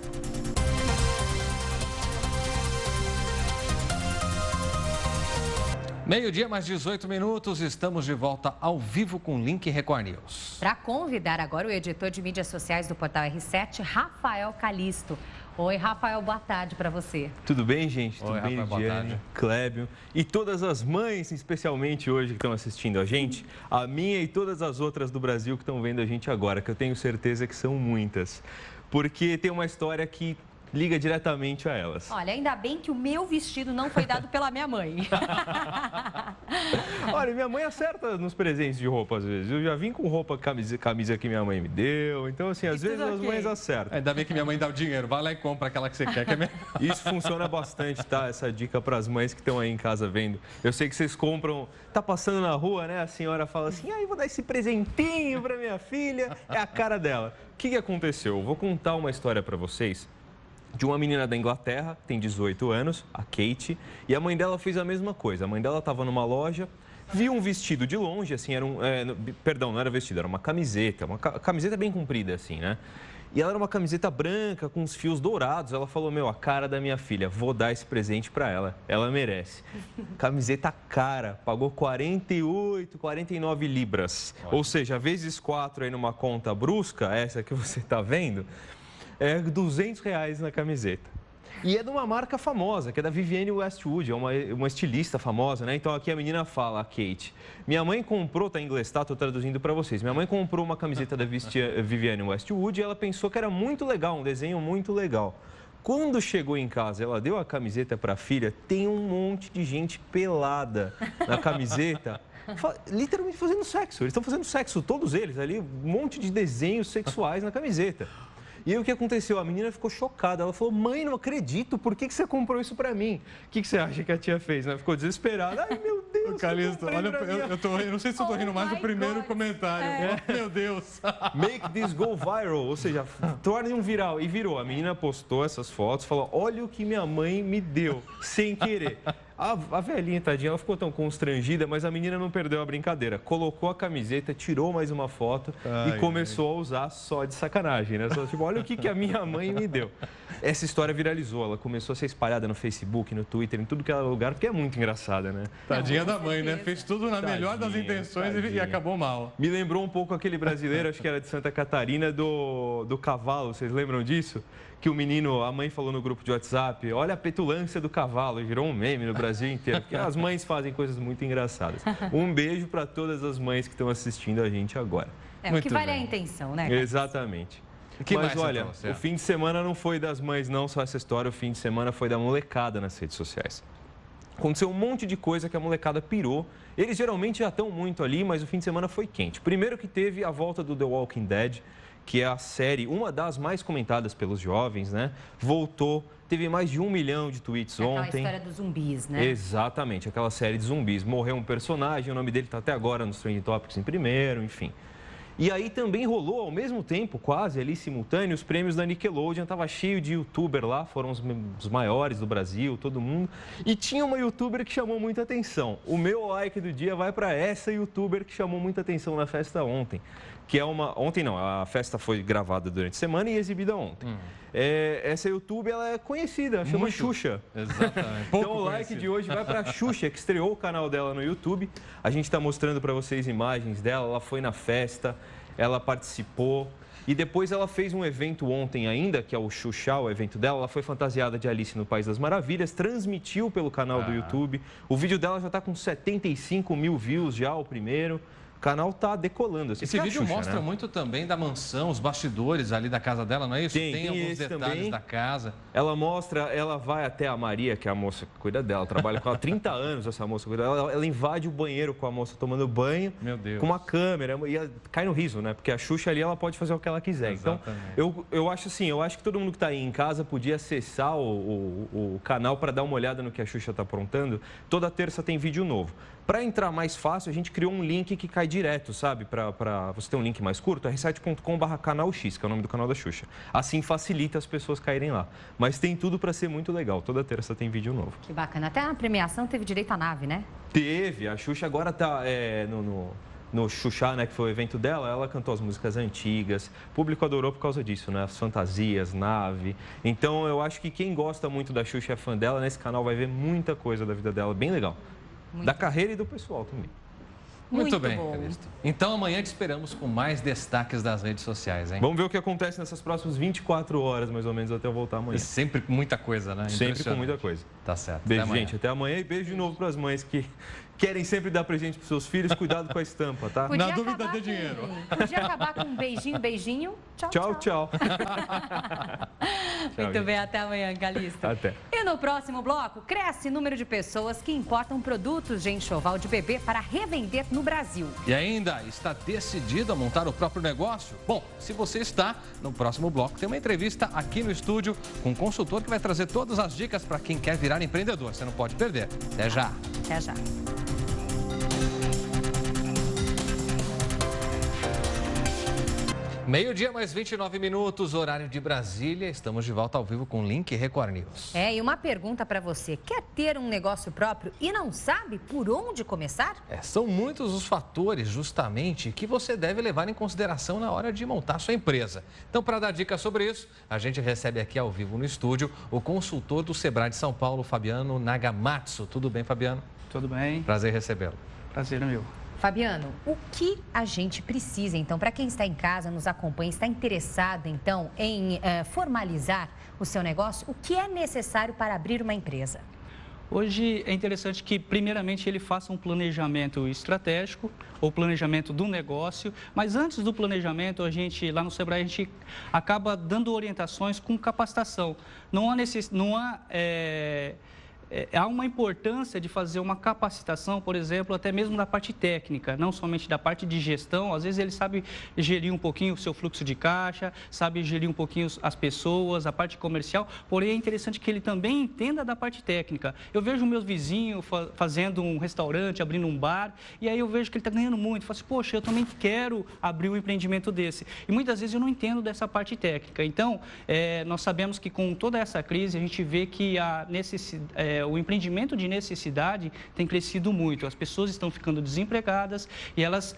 Meio-dia, mais 18 minutos, estamos de volta ao vivo com o Link Record News. Para convidar agora o editor de mídias sociais do Portal R7, Rafael Calisto. Oi, Rafael, boa tarde para você. Tudo bem, gente? Tudo bem, Rafael, boa tarde. Clébio e todas as mães, especialmente hoje, que estão assistindo a gente, a minha e todas as outras do Brasil que estão vendo a gente agora, que eu tenho certeza que são muitas, porque tem uma história que liga diretamente a elas. Olha, ainda bem que o meu vestido não foi dado pela minha mãe. Olha, minha mãe acerta nos presentes de roupa às vezes. Eu já vim com roupa, camisa que minha mãe me deu. Então, assim, às vezes as mães acertam. Ainda bem que minha mãe dá o dinheiro. Vai lá e compra aquela que você quer, que é melhor. Isso funciona bastante, tá? Essa dica para as mães que estão aí em casa vendo. Eu sei que vocês compram, tá passando na rua, né? A senhora fala assim, vou dar esse presentinho para minha filha. É a cara dela. O que aconteceu? Eu vou contar uma história para vocês de uma menina da Inglaterra, tem 18 anos, a Kate, e a mãe dela fez a mesma coisa. A mãe dela estava numa loja, viu um vestido de longe, assim, perdão, não era vestido, era uma camiseta bem comprida, assim, né? E ela era uma camiseta branca, com os fios dourados. Ela falou, a cara da minha filha, vou dar esse presente para ela, ela merece. Camiseta cara, pagou 48, 49 libras. Olha. Ou seja, vezes 4 aí numa conta brusca, essa que você está vendo, é R$200 na camiseta. E é de uma marca famosa, que é da Vivienne Westwood, é uma estilista famosa, né? Então aqui a menina fala, a Kate, minha mãe comprou, tá em inglês, tá? Tô traduzindo para vocês. Minha mãe comprou uma camiseta da Vivienne Westwood e ela pensou que era muito legal, um desenho muito legal. Quando chegou em casa, ela deu a camiseta para a filha, tem um monte de gente pelada na camiseta, literalmente fazendo sexo. Eles estão fazendo sexo, todos eles ali, um monte de desenhos sexuais na camiseta. E aí o que aconteceu? A menina ficou chocada. Ela falou, mãe, não acredito, por que você comprou isso pra mim? O que você acha que a tia fez, né? Ficou desesperada. Ai, meu Deus, Calisto, olha, eu não sei se eu tô rindo mais do primeiro comentário. Oh, meu Deus. Make this go viral, ou seja, torne um viral. E virou. A menina postou essas fotos, falou, olha o que minha mãe me deu, sem querer. A velhinha, tadinha, ela ficou tão constrangida, mas a menina não perdeu a brincadeira. Colocou a camiseta, tirou mais uma foto e começou a usar só de sacanagem, né? Só, tipo, olha o que a minha mãe me deu. Essa história viralizou, ela começou a ser espalhada no Facebook, no Twitter, em tudo que era lugar, porque é muito engraçada, né? Tadinha da mãe, né? Fez tudo na melhor das intenções e acabou mal. Me lembrou um pouco aquele brasileiro, acho que era de Santa Catarina, do cavalo, vocês lembram disso? Que o menino, a mãe falou no grupo de WhatsApp, olha a petulância do cavalo, e virou um meme no Brasil inteiro, porque as mães fazem coisas muito engraçadas. Um beijo para todas as mães que estão assistindo a gente agora. O que vale a intenção, né? Exatamente. Mas olha, o fim de semana não foi das mães não, só essa história, o fim de semana foi da molecada nas redes sociais. Aconteceu um monte de coisa que a molecada pirou. Eles geralmente já estão muito ali, mas o fim de semana foi quente. Primeiro que teve a volta do The Walking Dead, que é a série, uma das mais comentadas pelos jovens, né? Voltou, teve mais de 1 milhão de tweets ontem. Aquela história dos zumbis, né? Exatamente, aquela série de zumbis. Morreu um personagem, o nome dele está até agora nos Trending Topics em primeiro, enfim. E aí também rolou, ao mesmo tempo, quase ali simultâneo, os prêmios da Nickelodeon. Tava cheio de youtuber lá, foram os maiores do Brasil, todo mundo. E tinha uma youtuber que chamou muita atenção. O meu like do dia vai para essa youtuber que chamou muita atenção na festa ontem. Que é ontem não, a festa foi gravada durante a semana e exibida ontem. Essa youtuber, ela é conhecida, chama Xuxa. Exatamente. Então o like de hoje vai para a Xuxa, que estreou o canal dela no YouTube. A gente está mostrando para vocês imagens dela, ela foi na festa. ela participou. E depois ela fez um evento ontem ainda, que é o Xuxa, o evento dela. Ela foi fantasiada de Alice no País das Maravilhas, transmitiu pelo canal do YouTube. O vídeo dela já está com 75 mil views já, o primeiro. O canal tá decolando. Assim, esse vídeo Xuxa, mostra muito também da mansão, os bastidores ali da casa dela, não é isso? Tem alguns detalhes também da casa. Ela mostra, ela vai até a Maria, que é a moça que cuida dela, trabalha com ela há 30 anos, essa moça cuida dela. Ela invade o banheiro com a moça tomando banho, Meu Deus. com uma câmera, e cai no riso, né? Porque a Xuxa ali, ela pode fazer o que ela quiser. Exatamente. Então, eu acho assim, eu acho que todo mundo que está aí em casa podia acessar o canal para dar uma olhada no que a Xuxa está aprontando. Toda terça tem vídeo novo. Para entrar mais fácil, a gente criou um link que cai direto, sabe? Para você ter um link mais curto, é r7.com/canalx, que é o nome do canal da Xuxa. Assim facilita as pessoas caírem lá. Mas tem tudo para ser muito legal. Toda terça tem vídeo novo. Que bacana. Até a premiação teve direito à nave, né? Teve. A Xuxa agora está no Xuxa, né, que foi o evento dela, ela cantou as músicas antigas. O público adorou por causa disso, né? As fantasias, nave. Então, eu acho que quem gosta muito da Xuxa é fã dela, nesse canal vai ver muita coisa da vida dela, bem legal. Da carreira e do pessoal também. Muito bem, Calixto. Então amanhã te esperamos com mais destaques das redes sociais, hein? Vamos ver o que acontece nessas próximas 24 horas, mais ou menos, até eu voltar amanhã. E sempre com muita coisa, né? Sempre com muita coisa. Tá certo. Beijo, gente. Até amanhã e beijo de novo para as mães que querem sempre dar presente para seus filhos. Cuidado com a estampa, tá? Podia Na dúvida, dê dinheiro. Podia acabar com um beijinho, beijinho. Tchau, Tchau, tchau. Muito bem, até amanhã, Calixto. Até. E no próximo bloco, cresce o número de pessoas que importam produtos de enxoval de bebê para revender no Brasil. E ainda, está decidido a montar o próprio negócio? Bom, se você está, no próximo bloco tem uma entrevista aqui no estúdio com um consultor que vai trazer todas as dicas para quem quer virar empreendedor. Você não pode perder. Até já. Até já. Meio-dia mais 29 minutos, horário de Brasília. Estamos de volta ao vivo com Link Record News. E uma pergunta para você. Quer ter um negócio próprio e não sabe por onde começar? São muitos os fatores, justamente, que você deve levar em consideração na hora de montar sua empresa. Então, para dar dicas sobre isso, a gente recebe aqui ao vivo no estúdio o consultor do Sebrae de São Paulo, Fabiano Nagamatsu. Tudo bem, Fabiano? Tudo bem. Prazer recebê-lo. Prazer é meu. Fabiano, o que a gente precisa, então, para quem está em casa, nos acompanha, está interessado, então, em formalizar o seu negócio, o que é necessário para abrir uma empresa? Hoje é interessante que, primeiramente, ele faça um planejamento estratégico ou planejamento do negócio, mas antes do planejamento, lá no Sebrae, a gente acaba dando orientações com capacitação. Há uma importância de fazer uma capacitação, por exemplo, até mesmo da parte técnica, não somente da parte de gestão. Às vezes ele sabe gerir um pouquinho o seu fluxo de caixa, sabe gerir um pouquinho as pessoas, a parte comercial, porém é interessante que ele também entenda da parte técnica. Eu vejo meus vizinhos fazendo um restaurante, abrindo um bar, e aí eu vejo que ele está ganhando muito. Eu falo assim, poxa, eu também quero abrir um empreendimento desse. E muitas vezes eu não entendo dessa parte técnica. Então, nós sabemos que com toda essa crise, a gente vê que o empreendimento de necessidade tem crescido muito. As pessoas estão ficando desempregadas e elas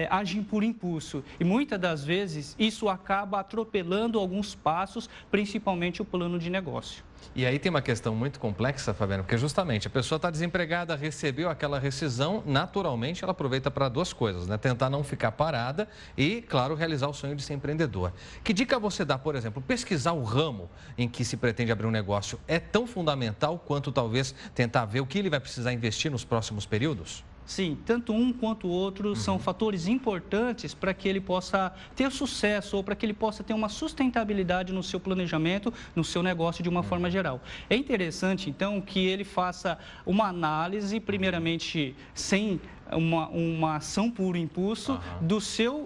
agem por impulso. E muitas das vezes isso acaba atropelando alguns passos, principalmente o plano de negócio. E aí tem uma questão muito complexa, Fabiano, porque justamente a pessoa está desempregada, recebeu aquela rescisão, naturalmente ela aproveita para duas coisas, né? Tentar não ficar parada e, claro, realizar o sonho de ser empreendedor. Que dica você dá, por exemplo, pesquisar o ramo em que se pretende abrir um negócio é tão fundamental quanto talvez tentar ver o que ele vai precisar investir nos próximos períodos? Sim, tanto um quanto o outro são fatores importantes para que ele possa ter sucesso ou para que ele possa ter uma sustentabilidade no seu planejamento, no seu negócio de uma forma geral. É interessante, então, que ele faça uma análise, primeiramente, sem uma ação por impulso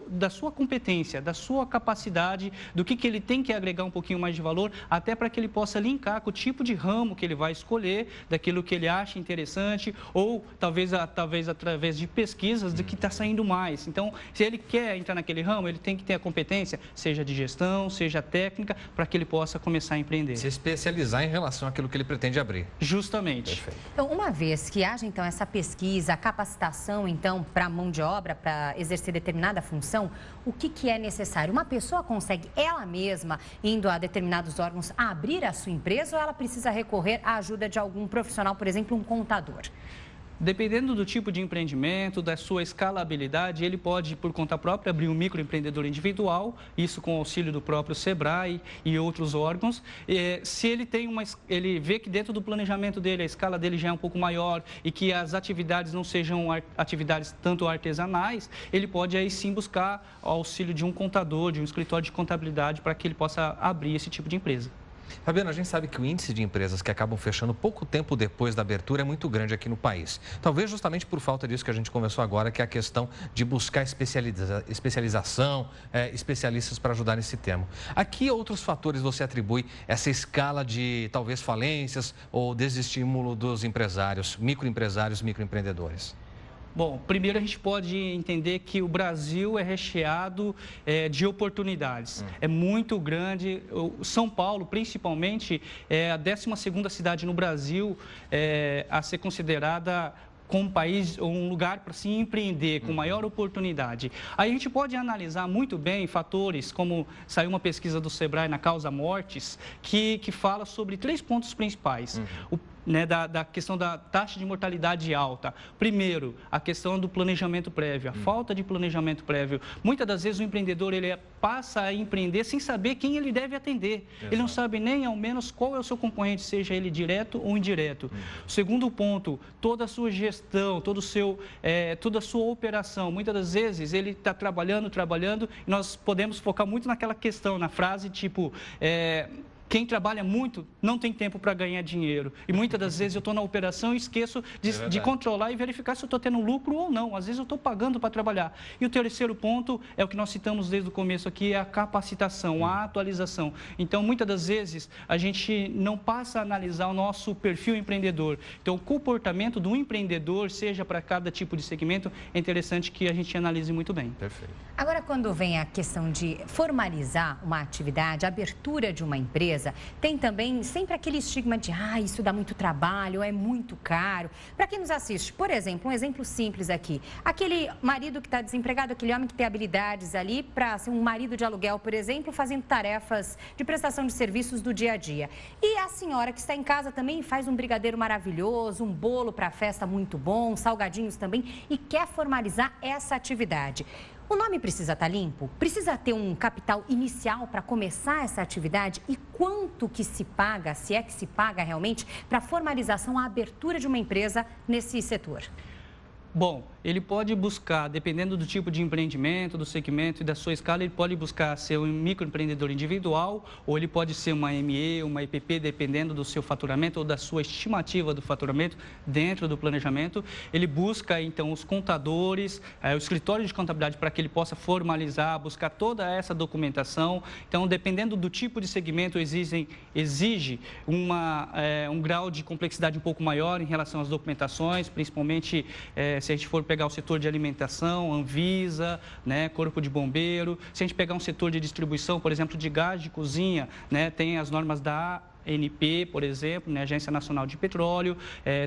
da sua competência, da sua capacidade, do que ele tem que agregar um pouquinho mais de valor, até para que ele possa linkar com o tipo de ramo que ele vai escolher, daquilo que ele acha interessante, ou talvez através de pesquisas do que está saindo mais. Então, se ele quer entrar naquele ramo, ele tem que ter a competência, seja de gestão, seja técnica, para que ele possa começar a empreender. Se especializar em relação àquilo que ele pretende abrir. Justamente. Perfeito. Então, uma vez que haja, então, essa pesquisa, a capacitação, então, para a mão de obra, para exercer determinada função, o que é necessário? Uma pessoa consegue ela mesma, indo a determinados órgãos, abrir a sua empresa ou ela precisa recorrer à ajuda de algum profissional, por exemplo, um contador? Dependendo do tipo de empreendimento, da sua escalabilidade, ele pode, por conta própria, abrir um microempreendedor individual, isso com o auxílio do próprio Sebrae e outros órgãos. Se ele ele vê que dentro do planejamento dele, a escala dele já é um pouco maior e que as atividades não sejam atividades tanto artesanais, ele pode aí sim buscar o auxílio de um contador, de um escritório de contabilidade para que ele possa abrir esse tipo de empresa. Fabiana, a gente sabe que o índice de empresas que acabam fechando pouco tempo depois da abertura é muito grande aqui no país. Talvez justamente por falta disso que a gente conversou agora, que é a questão de buscar especialização, especialistas para ajudar nesse tema. A que outros fatores você atribui essa escala de talvez falências ou desestímulo dos empresários, microempreendedores? Bom, primeiro a gente pode entender que o Brasil é recheado de oportunidades. É muito grande. São Paulo, principalmente, é a 12ª cidade no Brasil a ser considerada como um país ou um lugar para se empreender com maior oportunidade. Aí a gente pode analisar muito bem fatores, como saiu uma pesquisa do Sebrae na Causa Mortes, que fala sobre 3 pontos principais. Da questão da taxa de mortalidade alta. Primeiro, a questão do planejamento prévio, a falta de planejamento prévio. Muitas das vezes o empreendedor passa a empreender sem saber quem ele deve atender. Exato. Ele não sabe nem ao menos qual é o seu concorrente, seja ele direto ou indireto. Segundo ponto, toda a sua gestão, toda a sua operação. Muitas das vezes ele está trabalhando e nós podemos focar muito naquela questão, na frase tipo... Quem trabalha muito não tem tempo para ganhar dinheiro. E muitas das vezes eu estou na operação e esqueço de controlar e verificar se eu estou tendo lucro ou não. Às vezes eu estou pagando para trabalhar. E o terceiro ponto é o que nós citamos desde o começo aqui, é a capacitação, a atualização. Então, muitas das vezes, a gente não passa a analisar o nosso perfil empreendedor. Então, o comportamento do empreendedor, seja para cada tipo de segmento, é interessante que a gente analise muito bem. Perfeito. Agora, quando vem a questão de formalizar uma atividade, a abertura de uma empresa, tem também sempre aquele estigma de isso dá muito trabalho, é muito caro. Para quem nos assiste, por exemplo, um exemplo simples aqui. Aquele marido que está desempregado, aquele homem que tem habilidades ali para ser um marido de aluguel, por exemplo, fazendo tarefas de prestação de serviços do dia a dia. E a senhora que está em casa também faz um brigadeiro maravilhoso, um bolo para a festa muito bom, salgadinhos também, e quer formalizar essa atividade. O nome precisa estar limpo? Precisa ter um capital inicial para começar essa atividade? E quanto que se paga, se é que se paga realmente, para a formalização, a abertura de uma empresa nesse setor? Bom, ele pode buscar, dependendo do tipo de empreendimento, do segmento e da sua escala, ele pode buscar ser um microempreendedor individual ou ele pode ser uma ME, uma EPP, dependendo do seu faturamento ou da sua estimativa do faturamento dentro do planejamento. Ele busca, então, os contadores, o escritório de contabilidade para que ele possa formalizar, buscar toda essa documentação. Então, dependendo do tipo de segmento, exige um grau de complexidade um pouco maior em relação às documentações, principalmente se a gente for pegar o setor de alimentação, Anvisa, Corpo de Bombeiro. Se a gente pegar um setor de distribuição, por exemplo, de gás de cozinha, tem as normas da ANP, por exemplo, Agência Nacional de Petróleo,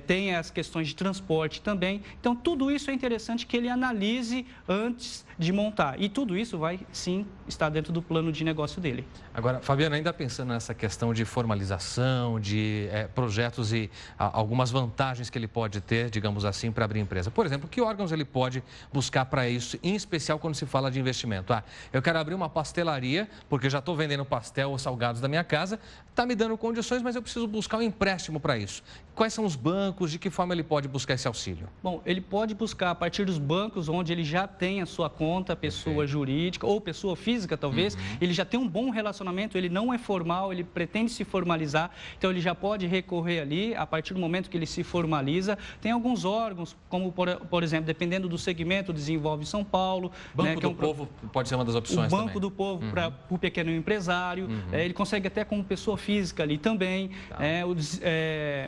tem as questões de transporte também. Então, tudo isso é interessante que ele analise antes de montar. E tudo isso vai, sim, estar dentro do plano de negócio dele. Agora, Fabiana, ainda pensando nessa questão de formalização, de projetos e algumas vantagens que ele pode ter, digamos assim, para abrir empresa. Por exemplo, que órgãos ele pode buscar para isso, em especial quando se fala de investimento? Eu quero abrir uma pastelaria, porque já estou vendendo pastel ou salgados da minha casa, está me dando condições, mas eu preciso buscar um empréstimo para isso. Quais são os bancos? De que forma ele pode buscar esse auxílio? Bom, ele pode buscar a partir dos bancos onde ele já tem a sua conta, pessoa jurídica ou pessoa física, talvez. Ele já tem um bom relacionamento, ele não é formal, ele pretende se formalizar, então ele já pode recorrer ali a partir do momento que ele se formaliza. Tem alguns órgãos, como, por exemplo, dependendo do segmento, Desenvolve São Paulo. Banco do Povo pode ser uma das opções também. O Banco do Povo para o pequeno empresário. Ele consegue até como pessoa física ali também.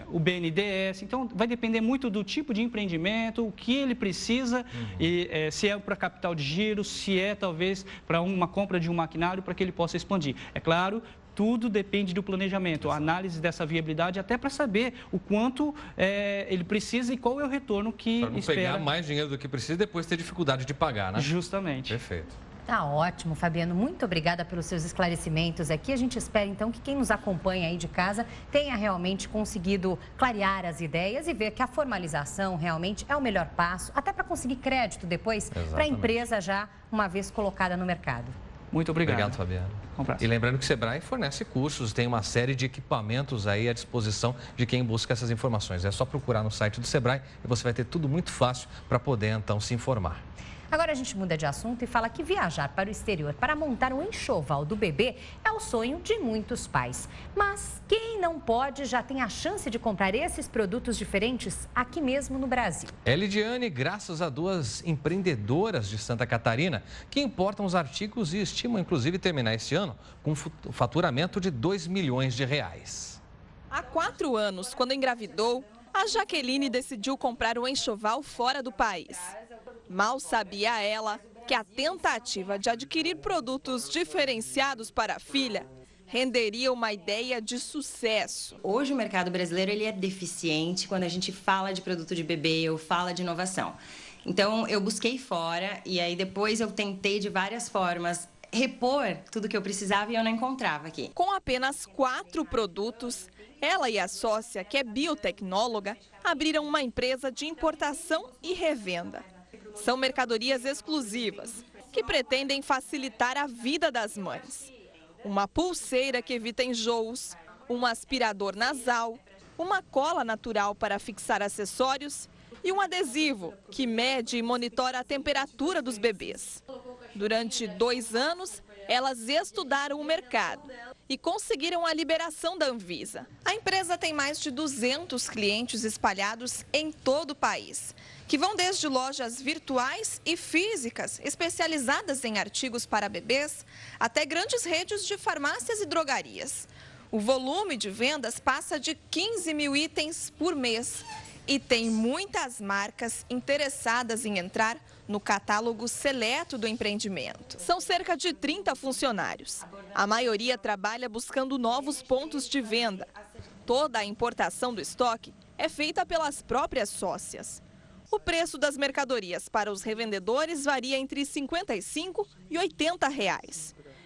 O BNDES. Então, vai depender muito do tipo de empreendimento, o que ele precisa, e se é para capital de giro, se é talvez para uma compra de um maquinário para que ele possa expandir. É claro, tudo depende do planejamento, a análise dessa viabilidade, até para saber o quanto ele precisa e qual é o retorno que espera. Para não pegar mais dinheiro do que precisa e depois ter dificuldade de pagar, né? Justamente. Perfeito. Tá ótimo, Fabiano. Muito obrigada pelos seus esclarecimentos aqui. A gente espera, então, que quem nos acompanha aí de casa tenha realmente conseguido clarear as ideias e ver que a formalização realmente é o melhor passo, até para conseguir crédito depois para a empresa já uma vez colocada no mercado. Muito obrigado. Obrigado, Fabiano. E lembrando que o Sebrae fornece cursos, tem uma série de equipamentos aí à disposição de quem busca essas informações. É só procurar no site do Sebrae e você vai ter tudo muito fácil para poder, então, se informar. Agora a gente muda de assunto e fala que viajar para o exterior para montar um enxoval do bebê é o sonho de muitos pais. Mas quem não pode já tem a chance de comprar esses produtos diferentes aqui mesmo no Brasil. É Lidiane, graças a 2 empreendedoras de Santa Catarina que importam os artigos e estimam inclusive terminar este ano com um faturamento de R$2 milhões. Há 4 anos, quando engravidou, a Jaqueline decidiu comprar um enxoval fora do país. Mal sabia ela que a tentativa de adquirir produtos diferenciados para a filha renderia uma ideia de sucesso. Hoje o mercado brasileiro ele é deficiente quando a gente fala de produto de bebê ou fala de inovação. Então eu busquei fora e aí depois eu tentei de várias formas repor tudo que eu precisava e eu não encontrava aqui. Com apenas 4 produtos, ela e a sócia, que é biotecnóloga, abriram uma empresa de importação e revenda. São mercadorias exclusivas, que pretendem facilitar a vida das mães. Uma pulseira que evita enjoos, um aspirador nasal, uma cola natural para fixar acessórios e um adesivo que mede e monitora a temperatura dos bebês. Durante 2 anos, elas estudaram o mercado e conseguiram a liberação da Anvisa. A empresa tem mais de 200 clientes espalhados em todo o país, que vão desde lojas virtuais e físicas, especializadas em artigos para bebês, até grandes redes de farmácias e drogarias. O volume de vendas passa de 15 mil itens por mês e tem muitas marcas interessadas em entrar no catálogo seleto do empreendimento. São cerca de 30 funcionários. A maioria trabalha buscando novos pontos de venda. Toda a importação do estoque é feita pelas próprias sócias. O preço das mercadorias para os revendedores varia entre R$ 55 e R$ 80.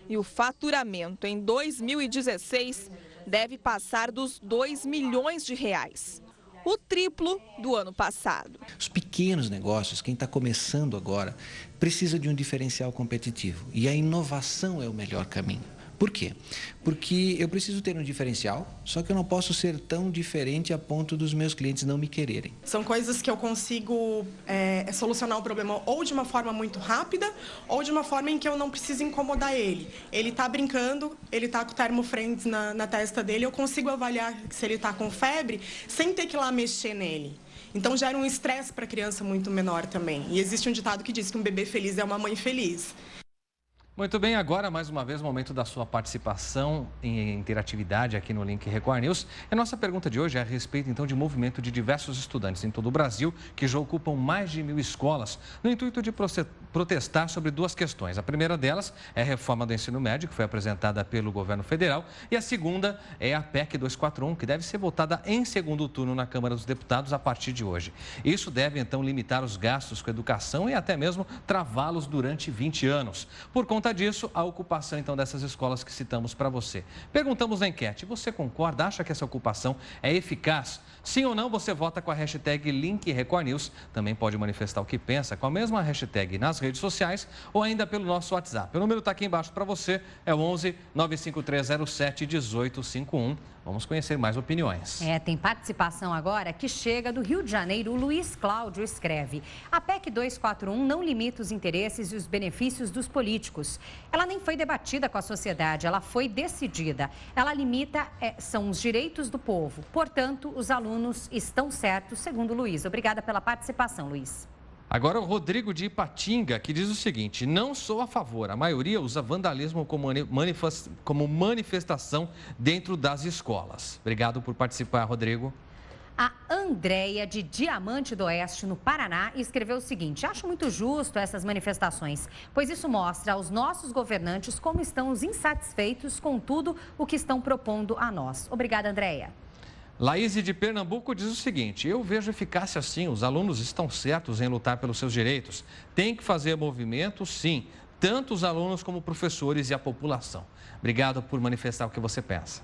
E o faturamento em 2016 deve passar dos R$2 milhões. O triplo do ano passado. Os pequenos negócios, quem está começando agora, precisa de um diferencial competitivo. E a inovação é o melhor caminho. Por quê? Porque eu preciso ter um diferencial, só que eu não posso ser tão diferente a ponto dos meus clientes não me quererem. São coisas que eu consigo solucionar o problema ou de uma forma muito rápida ou de uma forma em que eu não preciso incomodar ele. Ele está brincando, ele está com o termofriends na testa dele, eu consigo avaliar se ele está com febre sem ter que ir lá mexer nele. Então gera um estresse para a criança muito menor também. E existe um ditado que diz que um bebê feliz é uma mãe feliz. Muito bem, agora mais uma vez o momento da sua participação em interatividade aqui no Link Record News. A nossa pergunta de hoje é a respeito então de movimento de diversos estudantes em todo o Brasil que já ocupam mais de 1.000 escolas no intuito de protestar sobre 2 questões. A primeira delas é a reforma do ensino médio que foi apresentada pelo governo federal e a segunda é a PEC 241 que deve ser votada em segundo turno na Câmara dos Deputados a partir de hoje. Isso deve então limitar os gastos com educação e até mesmo travá-los durante 20 anos. Por conta disso, a ocupação então dessas escolas que citamos para você. Perguntamos na enquete, você concorda? Acha que essa ocupação é eficaz? Sim ou não, você vota com a hashtag LinkRecordNews. Também pode manifestar o que pensa com a mesma hashtag nas redes sociais ou ainda pelo nosso WhatsApp. O número está aqui embaixo para você, é o 11 95307 1851. Vamos conhecer mais opiniões. Tem participação agora que chega do Rio de Janeiro. O Luiz Cláudio escreve: a PEC 241 não limita os interesses e os benefícios dos políticos. Ela nem foi debatida com a sociedade, ela foi decidida. Ela limita, são os direitos do povo. Portanto, os alunos estão certos, segundo o Luiz. Obrigada pela participação, Luiz. Agora o Rodrigo de Ipatinga, que diz o seguinte: não sou a favor, a maioria usa vandalismo como manifestação dentro das escolas. Obrigado por participar, Rodrigo. A Andréia, de Diamante do Oeste, no Paraná, escreveu o seguinte: acho muito justo essas manifestações, pois isso mostra aos nossos governantes como estão os insatisfeitos com tudo o que estão propondo a nós. Obrigada, Andréia. Laís de Pernambuco diz o seguinte: eu vejo eficácia sim, os alunos estão certos em lutar pelos seus direitos. Tem que fazer movimento, sim. tanto os alunos como professores e a população. Obrigado por manifestar o que você pensa.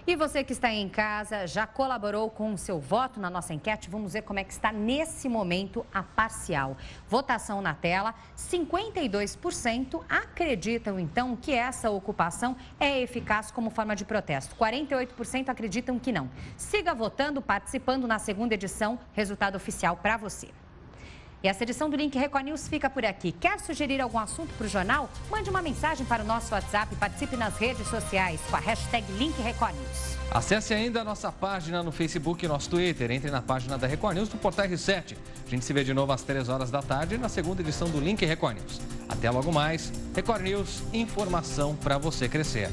E você que está em casa, já colaborou com o seu voto na nossa enquete? Vamos ver como é que está nesse momento a parcial. Votação na tela, 52% acreditam então que essa ocupação é eficaz como forma de protesto. 48% acreditam que não. Siga votando, participando na segunda edição, resultado oficial para você. E essa edição do Link Record News fica por aqui. Quer sugerir algum assunto para o jornal? Mande uma mensagem para o nosso WhatsApp e participe nas redes sociais com a hashtag Link Record News. Acesse ainda a nossa página no Facebook e nosso Twitter. Entre na página da Record News do Portal R7. A gente se vê de novo às 3 horas da tarde na segunda edição do Link Record News. Até logo mais. Record News, informação para você crescer.